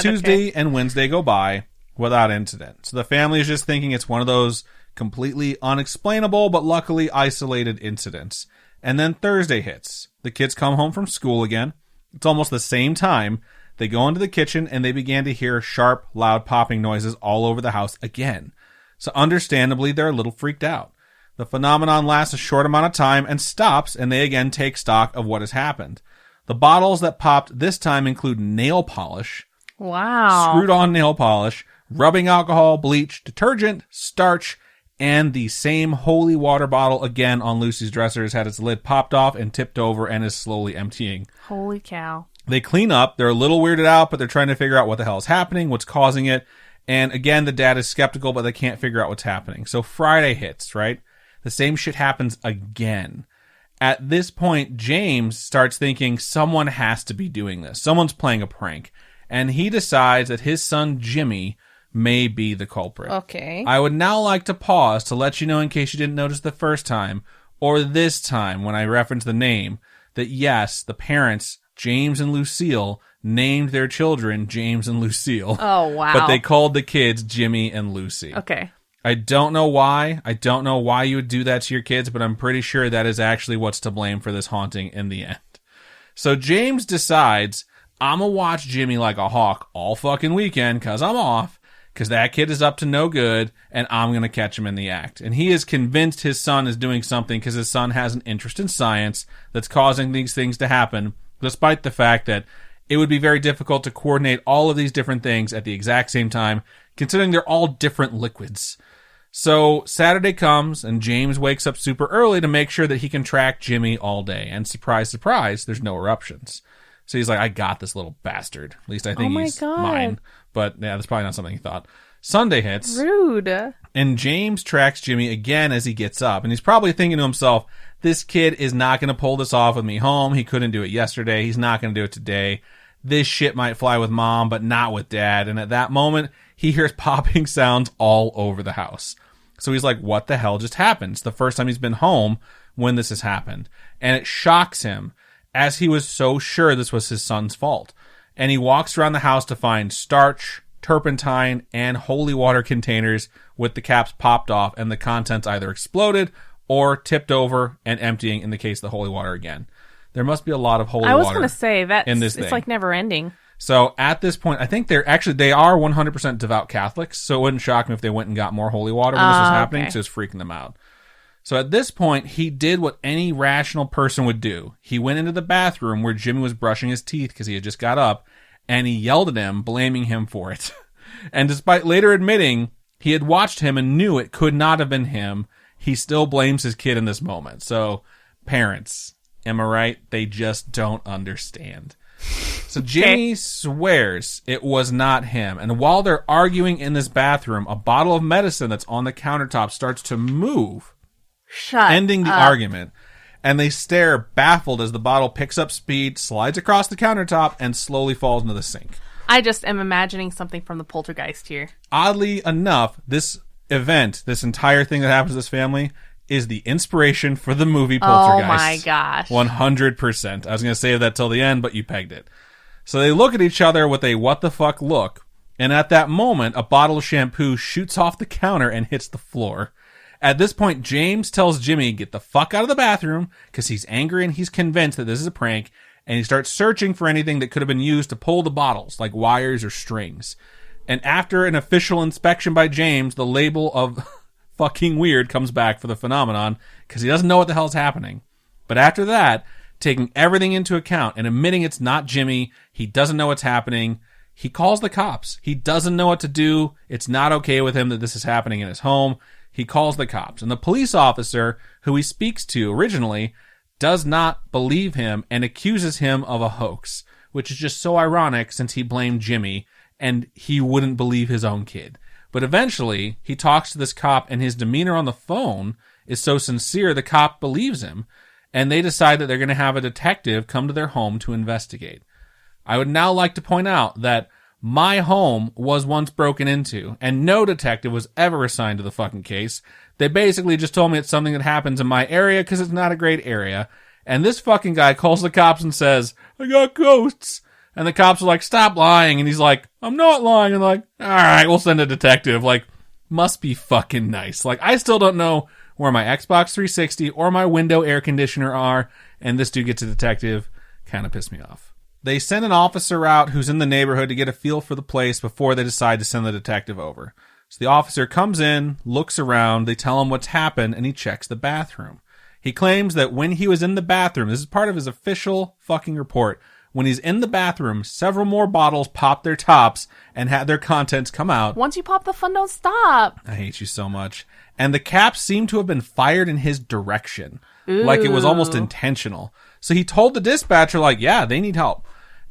so Tuesday and Wednesday go by without incident. So the family is just thinking it's one of those completely unexplainable, but luckily isolated incidents. And then Thursday hits. The kids come home from school again. It's almost the same time. They go into the kitchen and they began to hear sharp, loud popping noises all over the house again. So understandably, they're a little freaked out. The phenomenon lasts a short amount of time and stops, and they again take stock of what has happened. The bottles that popped this time include nail polish, Wow. Screwed on nail polish, rubbing alcohol, bleach, detergent, starch, and the same holy water bottle again on Lucy's dresser has had its lid popped off and tipped over and is slowly emptying. Holy cow. They clean up. They're a little weirded out, but they're trying to figure out what the hell is happening, what's causing it. And again, the dad is skeptical, but they can't figure out what's happening. So Friday hits, right? The same shit happens again. At this point, James starts thinking someone has to be doing this. Someone's playing a prank. And he decides that his son, Jimmy, may be the culprit. Okay. I would now like to pause to let you know, in case you didn't notice the first time, or this time when I reference the name, that yes, the parents, James and Lucille, named their children James and Lucille. Oh, wow. But they called the kids Jimmy and Lucy. Okay. I don't know why. I don't know why you would do that to your kids, but I'm pretty sure that is actually what's to blame for this haunting in the end. So James decides, I'm going to watch Jimmy like a hawk all fucking weekend because I'm off, because that kid is up to no good, and I'm going to catch him in the act. And he is convinced his son is doing something because his son has an interest in science that's causing these things to happen, despite the fact that it would be very difficult to coordinate all of these different things at the exact same time, considering they're all different liquids. So Saturday comes, and James wakes up super early to make sure that he can track Jimmy all day. And surprise, surprise, there's no eruptions. So he's like, I got this little bastard. At least I think he's mine. But yeah, that's probably not something he thought. Sunday hits. Rude. And James tracks Jimmy again as he gets up. And he's probably thinking to himself, this kid is not going to pull this off with me home. He couldn't do it yesterday. He's not going to do it today. This shit might fly with mom, but not with dad. And at that moment, he hears popping sounds all over the house. So he's like, what the hell just happened? It's the first time he's been home when this has happened. And it shocks him, as he was so sure this was his son's fault. And he walks around the house to find starch, turpentine, and holy water containers with the caps popped off and the contents either exploded or tipped over and emptying, in the case of the holy water again. There must be a lot of holy water. I was going to say that in this it's thing. like never ending. So at this point, I think they are 100% devout Catholics, so it wouldn't shock me if they went and got more holy water when this was happening, because it was freaking them out. So at this point, he did what any rational person would do. He went into the bathroom where Jimmy was brushing his teeth because he had just got up, and he yelled at him, blaming him for it. And despite later admitting he had watched him and knew it could not have been him, he still blames his kid in this moment. So, parents, am I right? They just don't understand. So Jimmy swears it was not him. And while they're arguing in this bathroom, a bottle of medicine that's on the countertop starts to move, ending the argument. And they stare baffled as the bottle picks up speed, slides across the countertop, and slowly falls into the sink. I just am imagining something from the Poltergeist here. Oddly enough, this event, this entire thing that happens to this family, is the inspiration for the movie Poltergeist. Oh my gosh. 100%. I was going to save that till the end, but you pegged it. So they look at each other with a what the fuck look, and at that moment, a bottle of shampoo shoots off the counter and hits the floor. At this point, James tells Jimmy, get the fuck out of the bathroom, because he's angry and he's convinced that this is a prank, and he starts searching for anything that could have been used to pull the bottles, like wires or strings. And after an official inspection by James, the label of fucking weird comes back for the phenomenon, because he doesn't know what the hell's happening. But after that, taking everything into account and admitting it's not Jimmy, he doesn't know what's happening, he calls the cops. He doesn't know what to do. It's not okay with him that this is happening in his home. He calls the cops. And the police officer who he speaks to originally does not believe him and accuses him of a hoax, which is just so ironic since he blamed Jimmy and he wouldn't believe his own kid. But eventually, he talks to this cop, and his demeanor on the phone is so sincere, the cop believes him, and they decide that they're going to have a detective come to their home to investigate. I would now like to point out that my home was once broken into, and no detective was ever assigned to the fucking case. They basically just told me it's something that happens in my area because it's not a great area. And this fucking guy calls the cops and says, I got ghosts. And the cops are like, stop lying. And he's like, I'm not lying. And they're like, all right, we'll send a detective. Like, must be fucking nice. Like, I still don't know where my Xbox 360 or my window air conditioner are. And this dude gets a detective. Kind of pissed me off. They send an officer out who's in the neighborhood to get a feel for the place before they decide to send the detective over. So the officer comes in, looks around, they tell him what's happened, and he checks the bathroom. He claims that when he was in the bathroom, this is part of his official fucking report, When he's in the bathroom, several more bottles pop their tops and have their contents come out. Once you pop, the fun don't stop. I hate you so much. And the caps seem to have been fired in his direction. Ooh. Like it was almost intentional. So he told the dispatcher, like, yeah, they need help.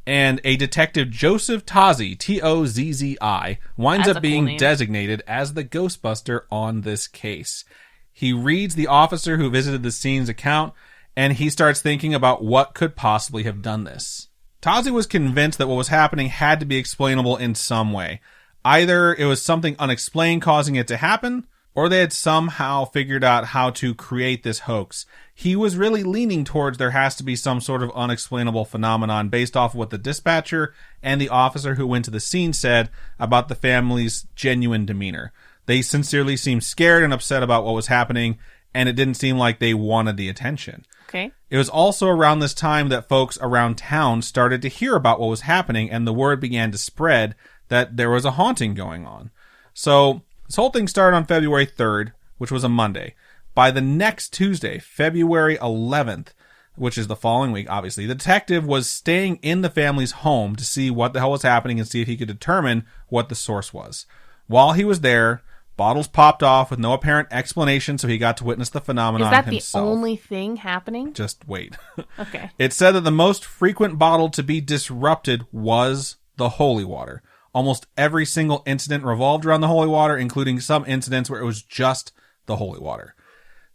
And a detective, Joseph Tozzi, Tozzi, winds That's up a cool being name. designated as the Ghostbuster on this case. He reads the officer who visited the scene's account, and he starts thinking about what could possibly have done this. Tozzi was convinced that what was happening had to be explainable in some way. Either it was something unexplained causing it to happen, or they had somehow figured out how to create this hoax. He was really leaning towards there has to be some sort of unexplainable phenomenon based off of what the dispatcher and the officer who went to the scene said about the family's genuine demeanor. They sincerely seemed scared and upset about what was happening, and it didn't seem like they wanted the attention. Okay. It was also around this time that folks around town started to hear about what was happening, and the word began to spread that there was a haunting going on. So this whole thing started on February 3rd, which was a Monday. By the next Tuesday, February 11th, which is the following week, obviously, the detective was staying in the family's home to see what the hell was happening and see if he could determine what the source was. While he was there, bottles popped off with no apparent explanation, so he got to witness the phenomenon himself. Is that the only thing happening? Just wait. Okay. It said that the most frequent bottle to be disrupted was the holy water. Almost every single incident revolved around the holy water, including some incidents where it was just the holy water.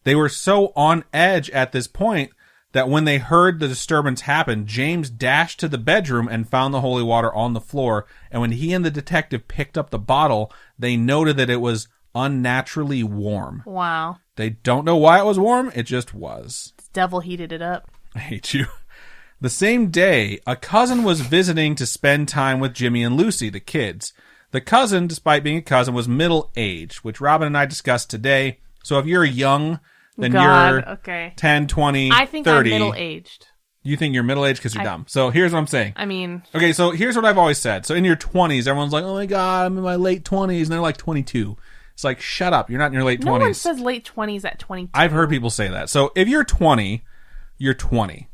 They were so on edge at this point that when they heard the disturbance happen, James dashed to the bedroom and found the holy water on the floor. And when he and the detective picked up the bottle, they noted that it was unnaturally warm. Wow. They don't know why it was warm. It just was. The devil heated it up. I hate you. The same day, a cousin was visiting to spend time with Jimmy and Lucy, the kids. The cousin, despite being a cousin, was middle-aged, which Robin and I discussed today. So if you're young, then you're okay. 10, 20, I think 30. I'm middle-aged. You think you're middle-aged because you're dumb. So here's what I'm saying. I mean... Okay, so here's what I've always said. So in your 20s, everyone's like, oh my God, I'm in my late 20s, and they're like 22. It's like, shut up. You're not in your late 20s. No one says late 20s at 22. I've heard people say that. So if you're 20, you're 20.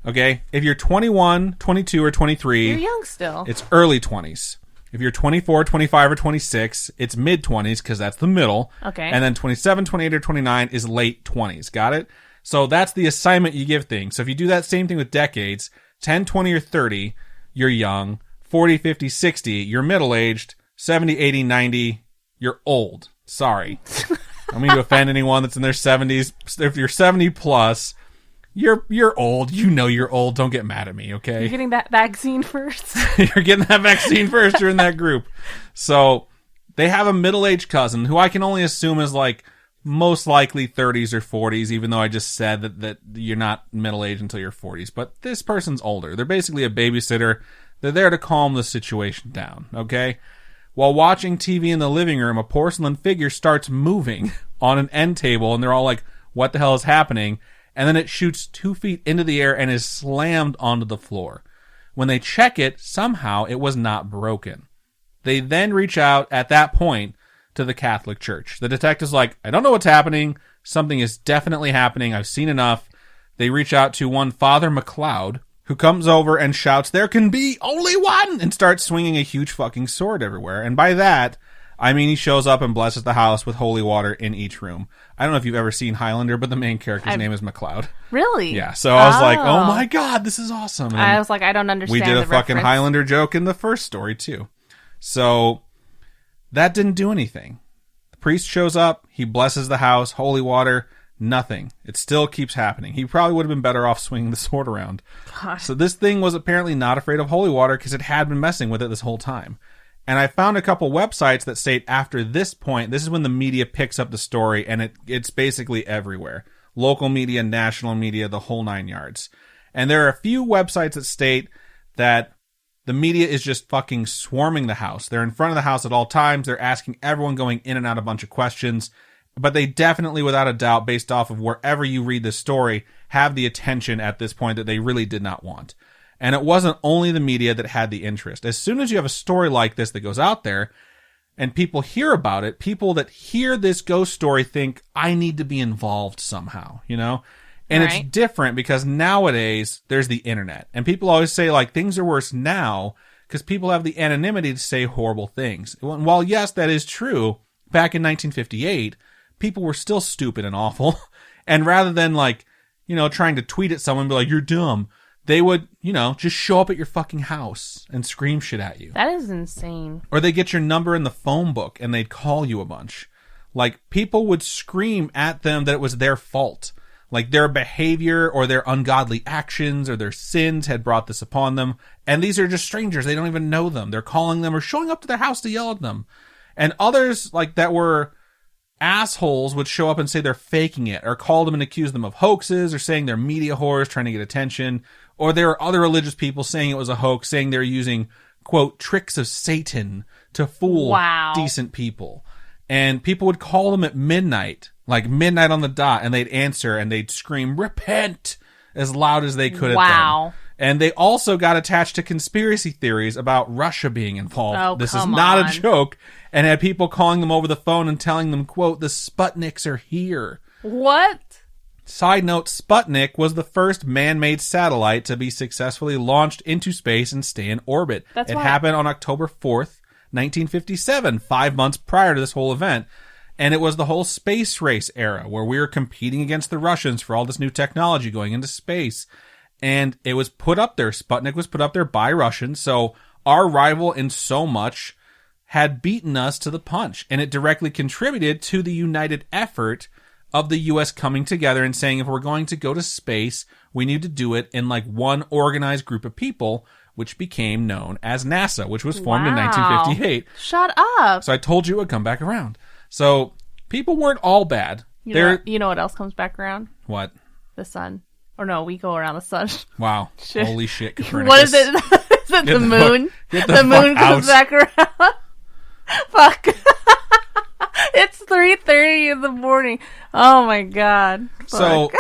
Okay? If you're 21, 22, or 23... You're young still. It's early 20s. If you're 24, 25, or 26, it's mid-20s because that's the middle. Okay. And then 27, 28, or 29 is late 20s. Got it? So that's the assignment you give things. So if you do that same thing with decades, 10, 20, or 30, you're young. 40, 50, 60, you're middle-aged. 70, 80, 90, you're old. Sorry. I don't mean to offend anyone that's in their 70s. If you're 70 plus... You're old. You know you're old. Don't get mad at me, okay? You're getting that vaccine first. You're getting that vaccine first. You're in that group. So they have a middle-aged cousin who I can only assume is like most likely 30s or 40s, even though I just said that you're not middle-aged until your 40s. But this person's older. They're basically a babysitter. They're there to calm the situation down, okay? While watching TV in the living room, a porcelain figure starts moving on an end table, and they're all like, what the hell is happening? And then it shoots 2 feet into the air and is slammed onto the floor. When they check it, somehow it was not broken. They then reach out at that point to the Catholic Church. The detective's like, I don't know what's happening. Something is definitely happening. I've seen enough. They reach out to one Father McLeod, who comes over and shouts, there can be only one, and starts swinging a huge fucking sword everywhere. And by that, I mean he shows up and blesses the house with holy water in each room. I don't know if you've ever seen Highlander, but the main character's name is McLeod. Really? Yeah, so I was like, oh my God, this is awesome. And I was like, I don't understand. we did a the fucking reference. Highlander joke in the first story, too. So that didn't do anything. The priest shows up, he blesses the house, holy water, nothing. It still keeps happening. He probably would have been better off swinging the sword around. God. So this thing was apparently not afraid of holy water because it had been messing with it this whole time. And I found a couple websites that state after this point, this is when the media picks up the story, and it's basically everywhere. Local media, national media, the whole 9 yards. And there are a few websites that state that the media is just fucking swarming the house. They're in front of the house at all times. They're asking everyone going in and out a bunch of questions. But they definitely, without a doubt, based off of wherever you read this story, have the attention at this point that they really did not want. And it wasn't only the media that had the interest. As soon as you have a story like this that goes out there and people hear about it, people that hear this ghost story think, I need to be involved somehow, you know? And Right. it's different because nowadays there's the internet. And people always say, like, things are worse now because people have the anonymity to say horrible things. And while, yes, that is true, back in 1958, people were still stupid and awful. And rather than, like, you know, trying to tweet at someone and be like, you're dumb, they would, you know, just show up at your fucking house and scream shit at you. That is insane. Or they get your number in the phone book and they'd call you a bunch. Like, people would scream at them that it was their fault. Like, their behavior or their ungodly actions or their sins had brought this upon them. And these are just strangers. They don't even know them. They're calling them or showing up to their house to yell at them. And others, like, that were assholes would show up and say they're faking it, or call them and accuse them of hoaxes, or saying they're media whores trying to get attention. Or there are other religious people saying it was a hoax, saying they're using, quote, tricks of Satan to fool decent people. And people would call them at midnight, like midnight on the dot, and they'd answer and they'd scream, repent, as loud as they could at them. And they also got attached to conspiracy theories about Russia being involved. Oh, this is not a joke. And had people calling them over the phone and telling them, quote, the Sputniks are here. What? Side note, Sputnik was the first man-made satellite to be successfully launched into space and stay in orbit. It happened on October 4th, 1957, 5 months prior to this whole event. And it was the whole space race era where we were competing against the Russians for all this new technology going into space. And it was put up there. Sputnik was put up there by Russians. So our rival in so much had beaten us to the punch. And it directly contributed to the united effort of the U.S. coming together and saying, if we're going to go to space, we need to do it in like one organized group of people, which became known as NASA, which was formed in 1958. Shut up. So I told you it would come back around. So people weren't all bad. You know what else comes back around? What? The sun. Or no, we go around the sun. Wow. Holy shit, Copernicus. What is it? Is it the moon? The moon comes back around. Fuck. It's 3:30 in the morning. Oh my god. Fuck. So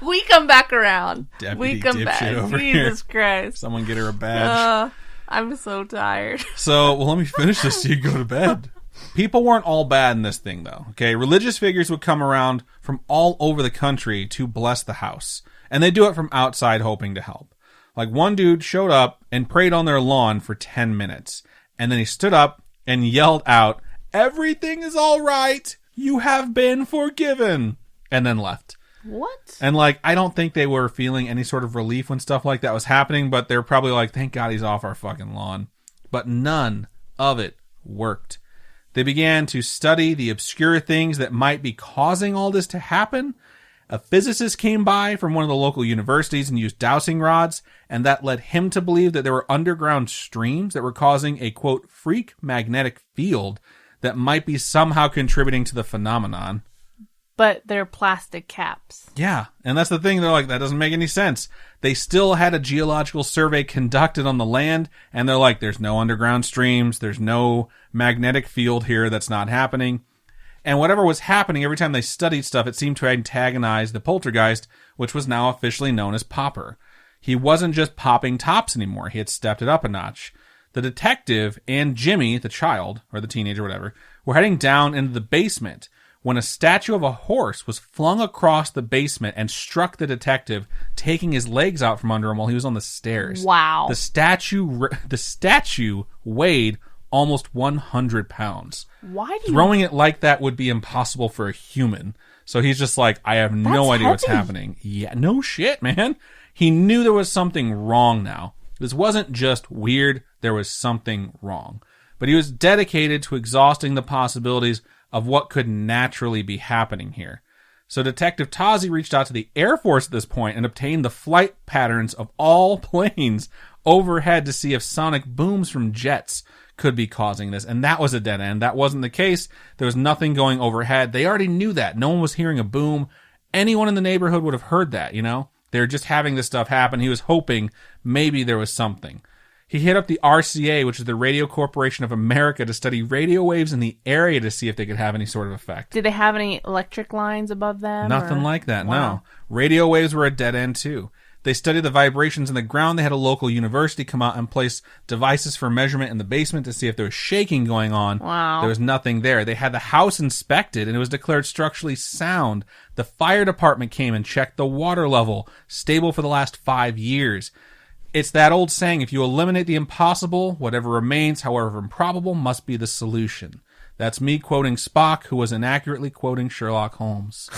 we come back around. Deputy we come back. Over Jesus here. Christ. Someone get her a badge. I'm so tired. So, well, let me finish this so you can go to bed. People weren't all bad in this thing, though. Okay, religious figures would come around from all over the country to bless the house. And they do it from outside hoping to help. Like, one dude showed up and prayed on their lawn for 10 minutes. And then he stood up and yelled out, everything is all right. You have been forgiven. And then left. What? And, like, I don't think they were feeling any sort of relief when stuff like that was happening, but they're probably like, thank God he's off our fucking lawn. But none of it worked. They began to study the obscure things that might be causing all this to happen. A physicist came by from one of the local universities and used dowsing rods, and that led him to believe that there were underground streams that were causing a, quote, freak magnetic field that might be somehow contributing to the phenomenon. But they're plastic caps. Yeah, and that's the thing. They're like, that doesn't make any sense. They still had a geological survey conducted on the land, and they're like, there's no underground streams, there's no magnetic field here, that's not happening. And whatever was happening, every time they studied stuff, it seemed to antagonize the poltergeist, which was now officially known as Popper. He wasn't just popping tops anymore, he had stepped it up a notch. The detective and Jimmy, the child, or the teenager, whatever, were heading down into the basement when a statue of a horse was flung across the basement and struck the detective, taking his legs out from under him while he was on the stairs. Wow. The statue weighed almost 100 pounds. Why do Throwing it like that would be impossible for a human. So he's just like, I have no idea what's happening. Yeah, no shit, man. He knew there was something wrong now. This wasn't just weird. There was something wrong. But he was dedicated to exhausting the possibilities of what could naturally be happening here. So Detective Tazi reached out to the Air Force at this point and obtained the flight patterns of all planes overhead to see if sonic booms from jets could be causing this. And that was a dead end. That wasn't the case. There was nothing going overhead. They already knew that. No one was hearing a boom. Anyone in the neighborhood would have heard that, you know? They're just having this stuff happen. He was hoping maybe there was something. He hit up the RCA, which is the Radio Corporation of America, to study radio waves in the area to see if they could have any sort of effect. Did they have any electric lines above them? Nothing like that, no. Radio waves were a dead end, too. They studied the vibrations in the ground. They had a local university come out and place devices for measurement in the basement to see if there was shaking going on. Wow. There was nothing there. They had the house inspected, and it was declared structurally sound. The fire department came and checked the water level, stable for the last 5 years. It's that old saying, if you eliminate the impossible, whatever remains, however improbable, must be the solution. That's me quoting Spock, who was inaccurately quoting Sherlock Holmes.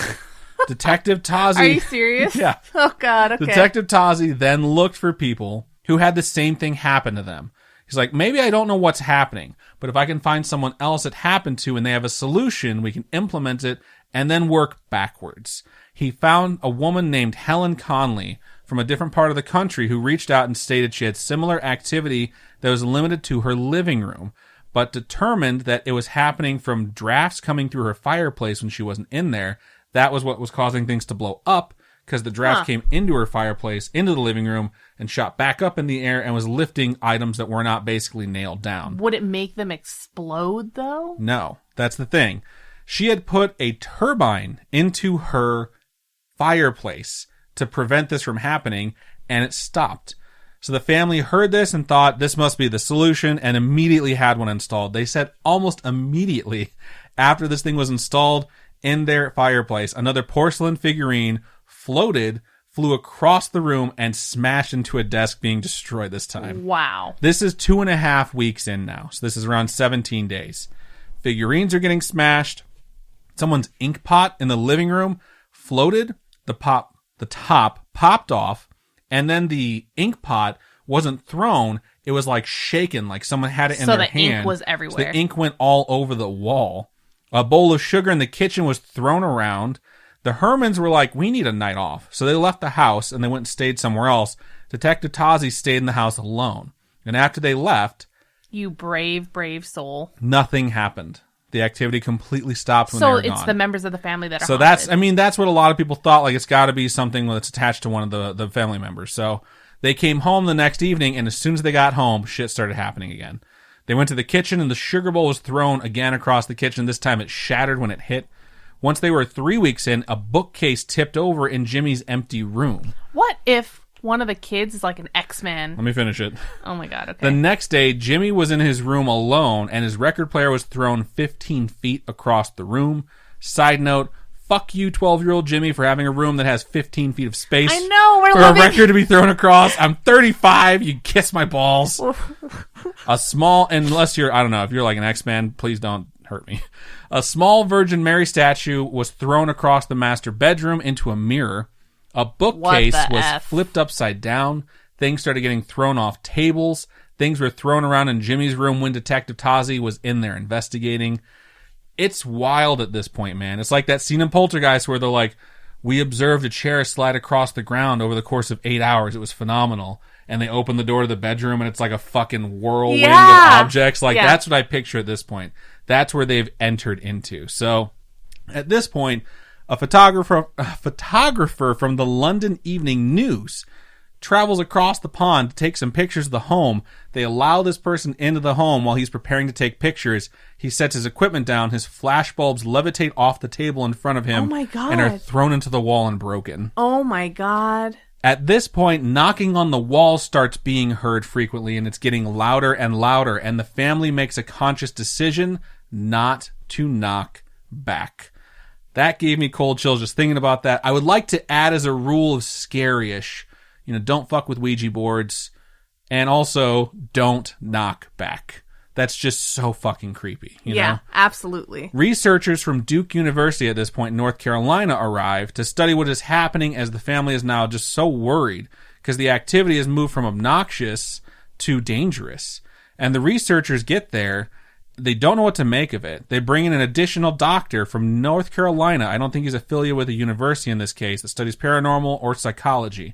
Detective Tazi... Are you serious? Yeah. Oh, God, okay. Detective Tazi then looked for people who had the same thing happen to them. He's like, maybe I don't know what's happening, but if I can find someone else it happened to and they have a solution, we can implement it and then work backwards. He found a woman named Helen Conley from a different part of the country who reached out and stated she had similar activity that was limited to her living room, but determined that it was happening from drafts coming through her fireplace when she wasn't in there. That was what was causing things to blow up, because the draft came into her fireplace, into the living room, and shot back up in the air and was lifting items that were not basically nailed down. Would it make them explode, though? No, that's the thing. She had put a turbine into her fireplace to prevent this from happening, and it stopped. So the family heard this and thought this must be the solution and immediately had one installed. They said almost immediately after this thing was installed in their fireplace, another porcelain figurine flew across the room and smashed into a desk, being destroyed this time. Wow. This is 2.5 weeks in now. So this is around 17 days. Figurines are getting smashed. Someone's ink pot in the living room floated. The top popped off. And then the ink pot wasn't thrown. It was like shaken, like someone had it in their hand. So the ink was everywhere. So the ink went all over the wall. A bowl of sugar in the kitchen was thrown around. The Hermans were like, we need a night off. So they left the house and they went and stayed somewhere else. Detective Tazi stayed in the house alone. And after they left... You brave, brave soul. Nothing happened. The activity completely stopped when they were gone. So it's the members of the family that are So haunted. that's what a lot of people thought. Like, it's got to be something that's attached to one of the family members. So they came home the next evening, and as soon as they got home, shit started happening again. They went to the kitchen, and the sugar bowl was thrown again across the kitchen. This time it shattered when it hit. Once they were 3 weeks in, a bookcase tipped over in Jimmy's empty room. What if one of the kids is like an X-Men? Let me finish it. Oh my God, okay. The next day, Jimmy was in his room alone, and his record player was thrown 15 feet across the room. Side note, fuck you, 12-year-old Jimmy, for having a room that has 15 feet of space. I know, we're for living... a record to be thrown across. I'm 35. You kiss my balls. A small, unless you're, I don't know, if you're like an X-Man, please don't hurt me. A small Virgin Mary statue was thrown across the master bedroom into a mirror. A bookcase was flipped upside down. Things started getting thrown off tables. Things were thrown around in Jimmy's room when Detective Tazi was in there investigating. It's wild at this point, man. It's like that scene in Poltergeist where they're like, we observed a chair slide across the ground over the course of 8 hours. It was phenomenal. And they open the door to the bedroom and it's like a fucking whirlwind of objects. Like, that's what I picture at this point. That's where they've entered into. So at this point, a photographer from the London Evening News travels across the pond to take some pictures of the home. They allow this person into the home while he's preparing to take pictures. He sets his equipment down. His flash bulbs levitate off the table in front of him. Oh my God. And are thrown into the wall and broken. Oh my God. At this point, knocking on the wall starts being heard frequently, and it's getting louder and louder, and the family makes a conscious decision not to knock back. That gave me cold chills just thinking about that. I would like to add as a rule of Scaryish, don't fuck with Ouija boards, and also don't knock back. That's just so fucking creepy. You know? Absolutely. Researchers from Duke University at this point in North Carolina arrived to study what is happening, as the family is now just so worried because the activity has moved from obnoxious to dangerous. And the researchers get there. They don't know what to make of it. They bring in an additional doctor from North Carolina. I don't think he's affiliated with a university in this case that studies paranormal or psychology.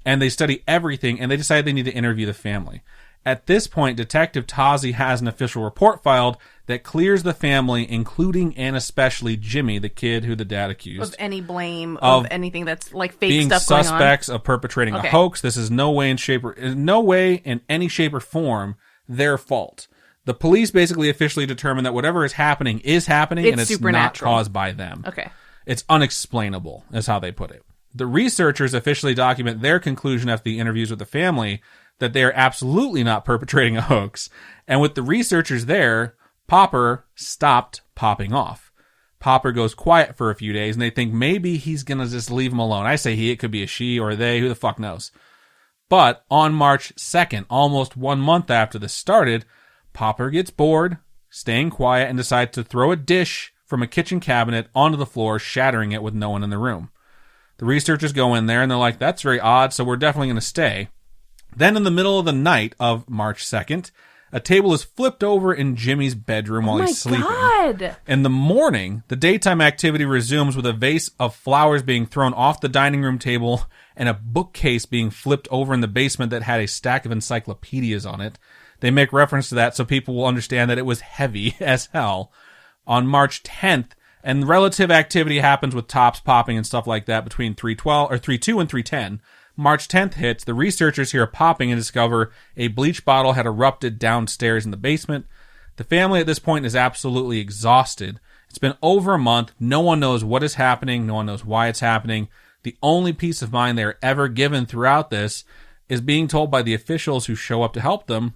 And they study everything, and they decide they need to interview the family. At this point, Detective Tazi has an official report filed that clears the family, including and especially Jimmy, the kid who the dad accused. Of any blame, of anything that's like fake being stuff going on. suspects of perpetrating a hoax. This is no way in any shape or form their fault. The police basically officially determined that whatever is happening, and it's not caused by them. Okay. It's unexplainable, is how they put it. The researchers officially document their conclusion after the interviews with the family that they are absolutely not perpetrating a hoax. And with the researchers there, Popper stopped popping off. Popper goes quiet for a few days, and they think maybe he's going to just leave him alone. I say he, it could be a she or a they, who the fuck knows. But on March 2nd, almost 1 month after this started, Popper gets bored, staying quiet, and decides to throw a dish from a kitchen cabinet onto the floor, shattering it with no one in the room. The researchers go in there, and they're like, that's very odd, so we're definitely going to stay. Then in the middle of the night of March 2nd, a table is flipped over in Jimmy's bedroom while he's sleeping. God. In the morning, the daytime activity resumes with a vase of flowers being thrown off the dining room table and a bookcase being flipped over in the basement that had a stack of encyclopedias on it. They make reference to that so people will understand that it was heavy as hell. On March 10th, and relative activity happens with tops popping and stuff like that between 3:2 and 3:10. March 10th hits, the researchers hear popping and discover a bleach bottle had erupted downstairs in the basement. The family at this point is absolutely exhausted. It's been over a month. No one knows what is happening. No one knows why it's happening. The only peace of mind they're ever given throughout this is being told by the officials who show up to help them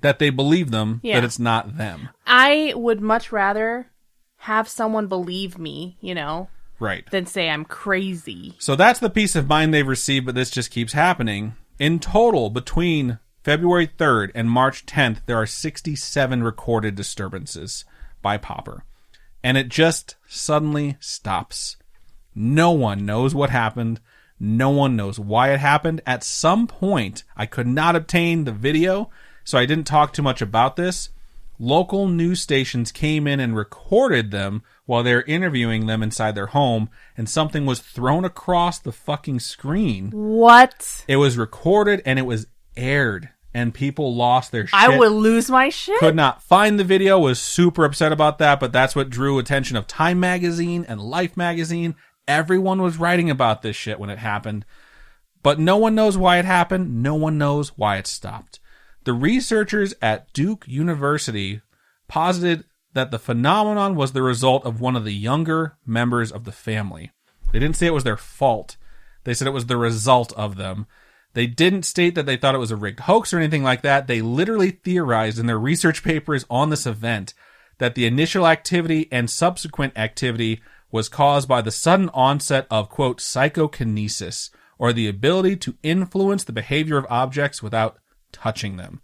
that they believe them, that it's not them. I would much rather have someone believe me, Right. than say I'm crazy. So that's the peace of mind they've received, but this just keeps happening. In total, between February 3rd and March 10th, there are 67 recorded disturbances by Popper. And it just suddenly stops. No one knows what happened. No one knows why it happened. At some point, I could not obtain the video, so I didn't talk too much about this. Local news stations came in and recorded them while they were interviewing them inside their home, and something was thrown across the fucking screen. What? It was recorded and it was aired, and people lost their shit. I would lose my shit. Could not find the video, was super upset about that, but that's what drew attention of Time Magazine and Life Magazine. Everyone was writing about this shit when it happened. But no one knows why it happened. No one knows why it stopped. The researchers at Duke University posited that the phenomenon was the result of one of the younger members of the family. They didn't say it was their fault. They said it was the result of them. They didn't state that they thought it was a rigged hoax or anything like that. They literally theorized in their research papers on this event that the initial activity and subsequent activity was caused by the sudden onset of, quote, psychokinesis, or the ability to influence the behavior of objects without touching them.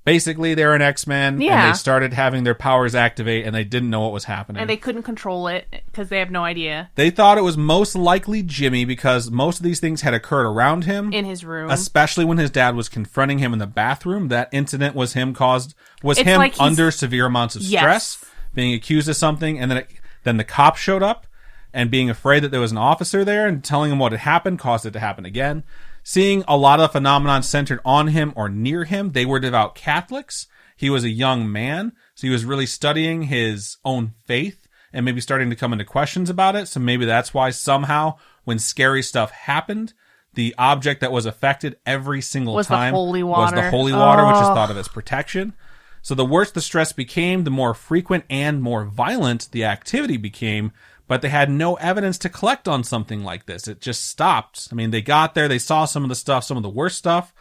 Basically, they're an X-Men, and they started having their powers activate, and they didn't know what was happening. And they couldn't control it, because they have no idea. They thought it was most likely Jimmy, because most of these things had occurred around him. In his room. Especially when his dad was confronting him in the bathroom. That incident was him under severe amounts of stress, being accused of something, and then the cops showed up, and being afraid that there was an officer there, and telling him what had happened caused it to happen again. Seeing a lot of the phenomenon centered on him or near him. They were devout Catholics. He was a young man, so he was really studying his own faith and maybe starting to come into questions about it. So maybe that's why somehow when scary stuff happened, the object that was affected every single time was the holy water, which is thought of as protection. So the worse the stress became, the more frequent and more violent the activity became. But they had no evidence to collect on something like this. It just stopped. I mean, they got there, they saw some of the stuff, some of the worst stuff.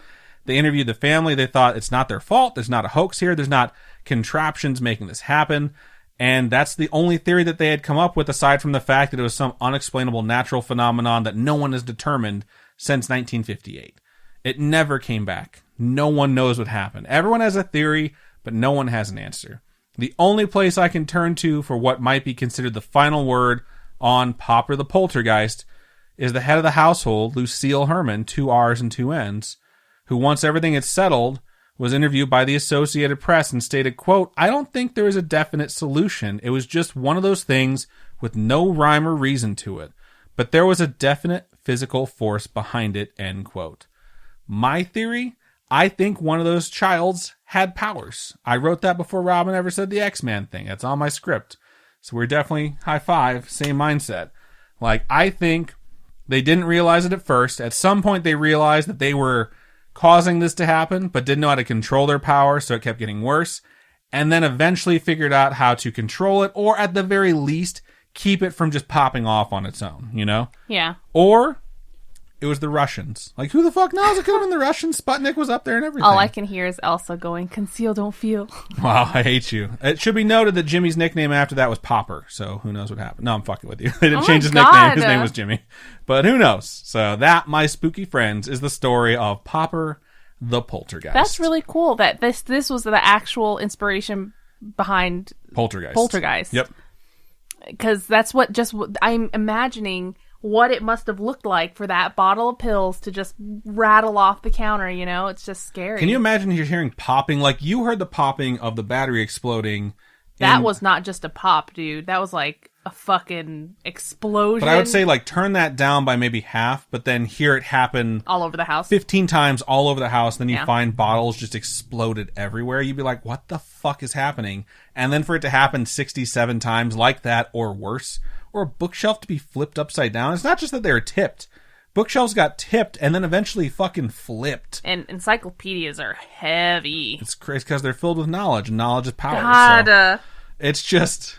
They interviewed the family. They thought it's not their fault. There's not a hoax here. There's not contraptions making this happen. And that's the only theory that they had come up with, aside from the fact that it was some unexplainable natural phenomenon that no one has determined since 1958. It never came back. No one knows what happened. Everyone has a theory, but no one has an answer. The only place I can turn to for what might be considered the final word on Popper the Poltergeist is the head of the household, Lucille Hermann, 2 R's and 2 N's, who, once everything had settled, was interviewed by the Associated Press and stated, quote, "I don't think there is a definite solution. It was just one of those things with no rhyme or reason to it. But there was a definite physical force behind it," end quote. My theory? I think one of those childs had powers. I wrote that before Robin ever said the X-Man thing. That's on my script. So we're definitely high five, same mindset. Like, I think they didn't realize it at first. At some point they realized that they were causing this to happen, but didn't know how to control their power, so it kept getting worse. And then eventually figured out how to control it, or at the very least, keep it from just popping off on its own, you know? Yeah. Or it was the Russians. Like, who the fuck knows? It could have been the Russians. Sputnik was up there and everything. All I can hear is Elsa going, conceal, don't feel. Wow, I hate you. It should be noted that Jimmy's nickname after that was Popper, so who knows what happened. No, I'm fucking with you. They didn't change his nickname. His name was Jimmy. But who knows? So that, my spooky friends, is the story of Popper the Poltergeist. That's really cool that this was the actual inspiration behind Poltergeist. Yep. Because that's what I'm imagining what it must have looked like for that bottle of pills to just rattle off the counter, you know? It's just scary. Can you imagine you're hearing popping? Like, you heard the popping of the battery exploding. That was not just a pop, dude. That was like a fucking explosion. But I would say, like, turn that down by maybe half, but then hear it happen... all over the house? 15 times all over the house, then you find bottles just exploded everywhere. You'd be like, what the fuck is happening? And then for it to happen 67 times like that or worse... or a bookshelf to be flipped upside down. It's not just that they were tipped. Bookshelves got tipped and then eventually fucking flipped. And encyclopedias are heavy. It's crazy because they're filled with knowledge, and knowledge is power. God. So it's just...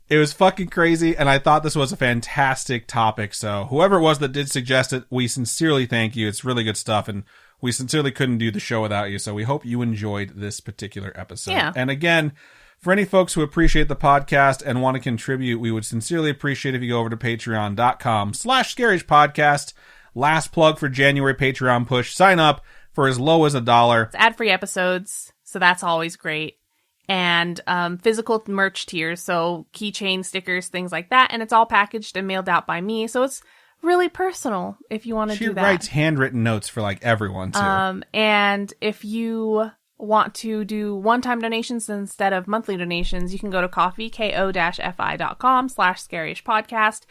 it was fucking crazy, and I thought this was a fantastic topic. So whoever it was that did suggest it, we sincerely thank you. It's really good stuff, and we sincerely couldn't do the show without you. So we hope you enjoyed this particular episode. Yeah. And again... for any folks who appreciate the podcast and want to contribute, we would sincerely appreciate if you go over to patreon.com/Scaryish podcast. Last plug for January Patreon push. Sign up for as low as $1. It's ad-free episodes, so that's always great. And physical merch tiers, so keychain, stickers, things like that. And it's all packaged and mailed out by me, so it's really personal if you want to do that. She writes handwritten notes for like everyone, too. And if you... want to do one-time donations instead of monthly donations, you can go to ko-fi.com/Scaryish podcast.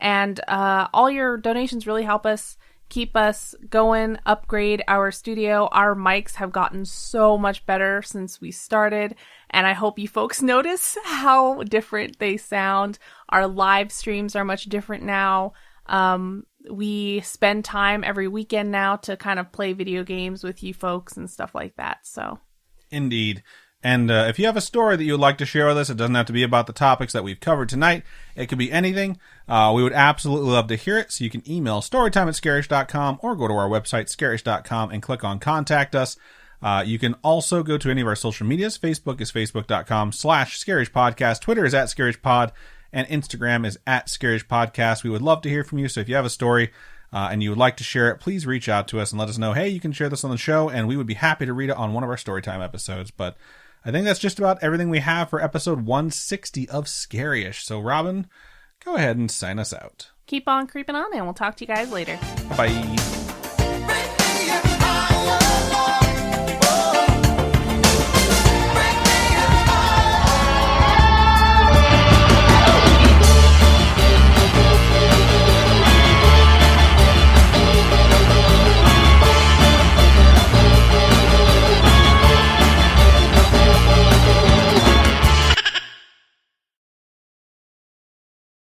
And all your donations really help us keep us going, upgrade our studio. Our mics have gotten so much better since we started, and I hope you folks notice how different they sound. Our live streams are much different now. We spend time every weekend now to kind of play video games with you folks and stuff like that. So, indeed. And if you have a story that you would like to share with us, it doesn't have to be about the topics that we've covered tonight. It could be anything. We would absolutely love to hear it. So you can email storytime@scaryish.com or go to our website, scaryish.com, and click on Contact Us. You can also go to any of our social medias. Facebook is facebook.com/Scaryish podcast. Twitter is @ScarishPod. And Instagram is @Scaryish podcast. We would love to hear from you. So if you have a story and you would like to share it, please reach out to us and let us know, hey, you can share this on the show, and we would be happy to read it on one of our Storytime episodes. But I think that's just about everything we have for episode 160 of Scaryish. So, Robin, go ahead and sign us out. Keep on creeping on, and we'll talk to you guys later. Bye-bye.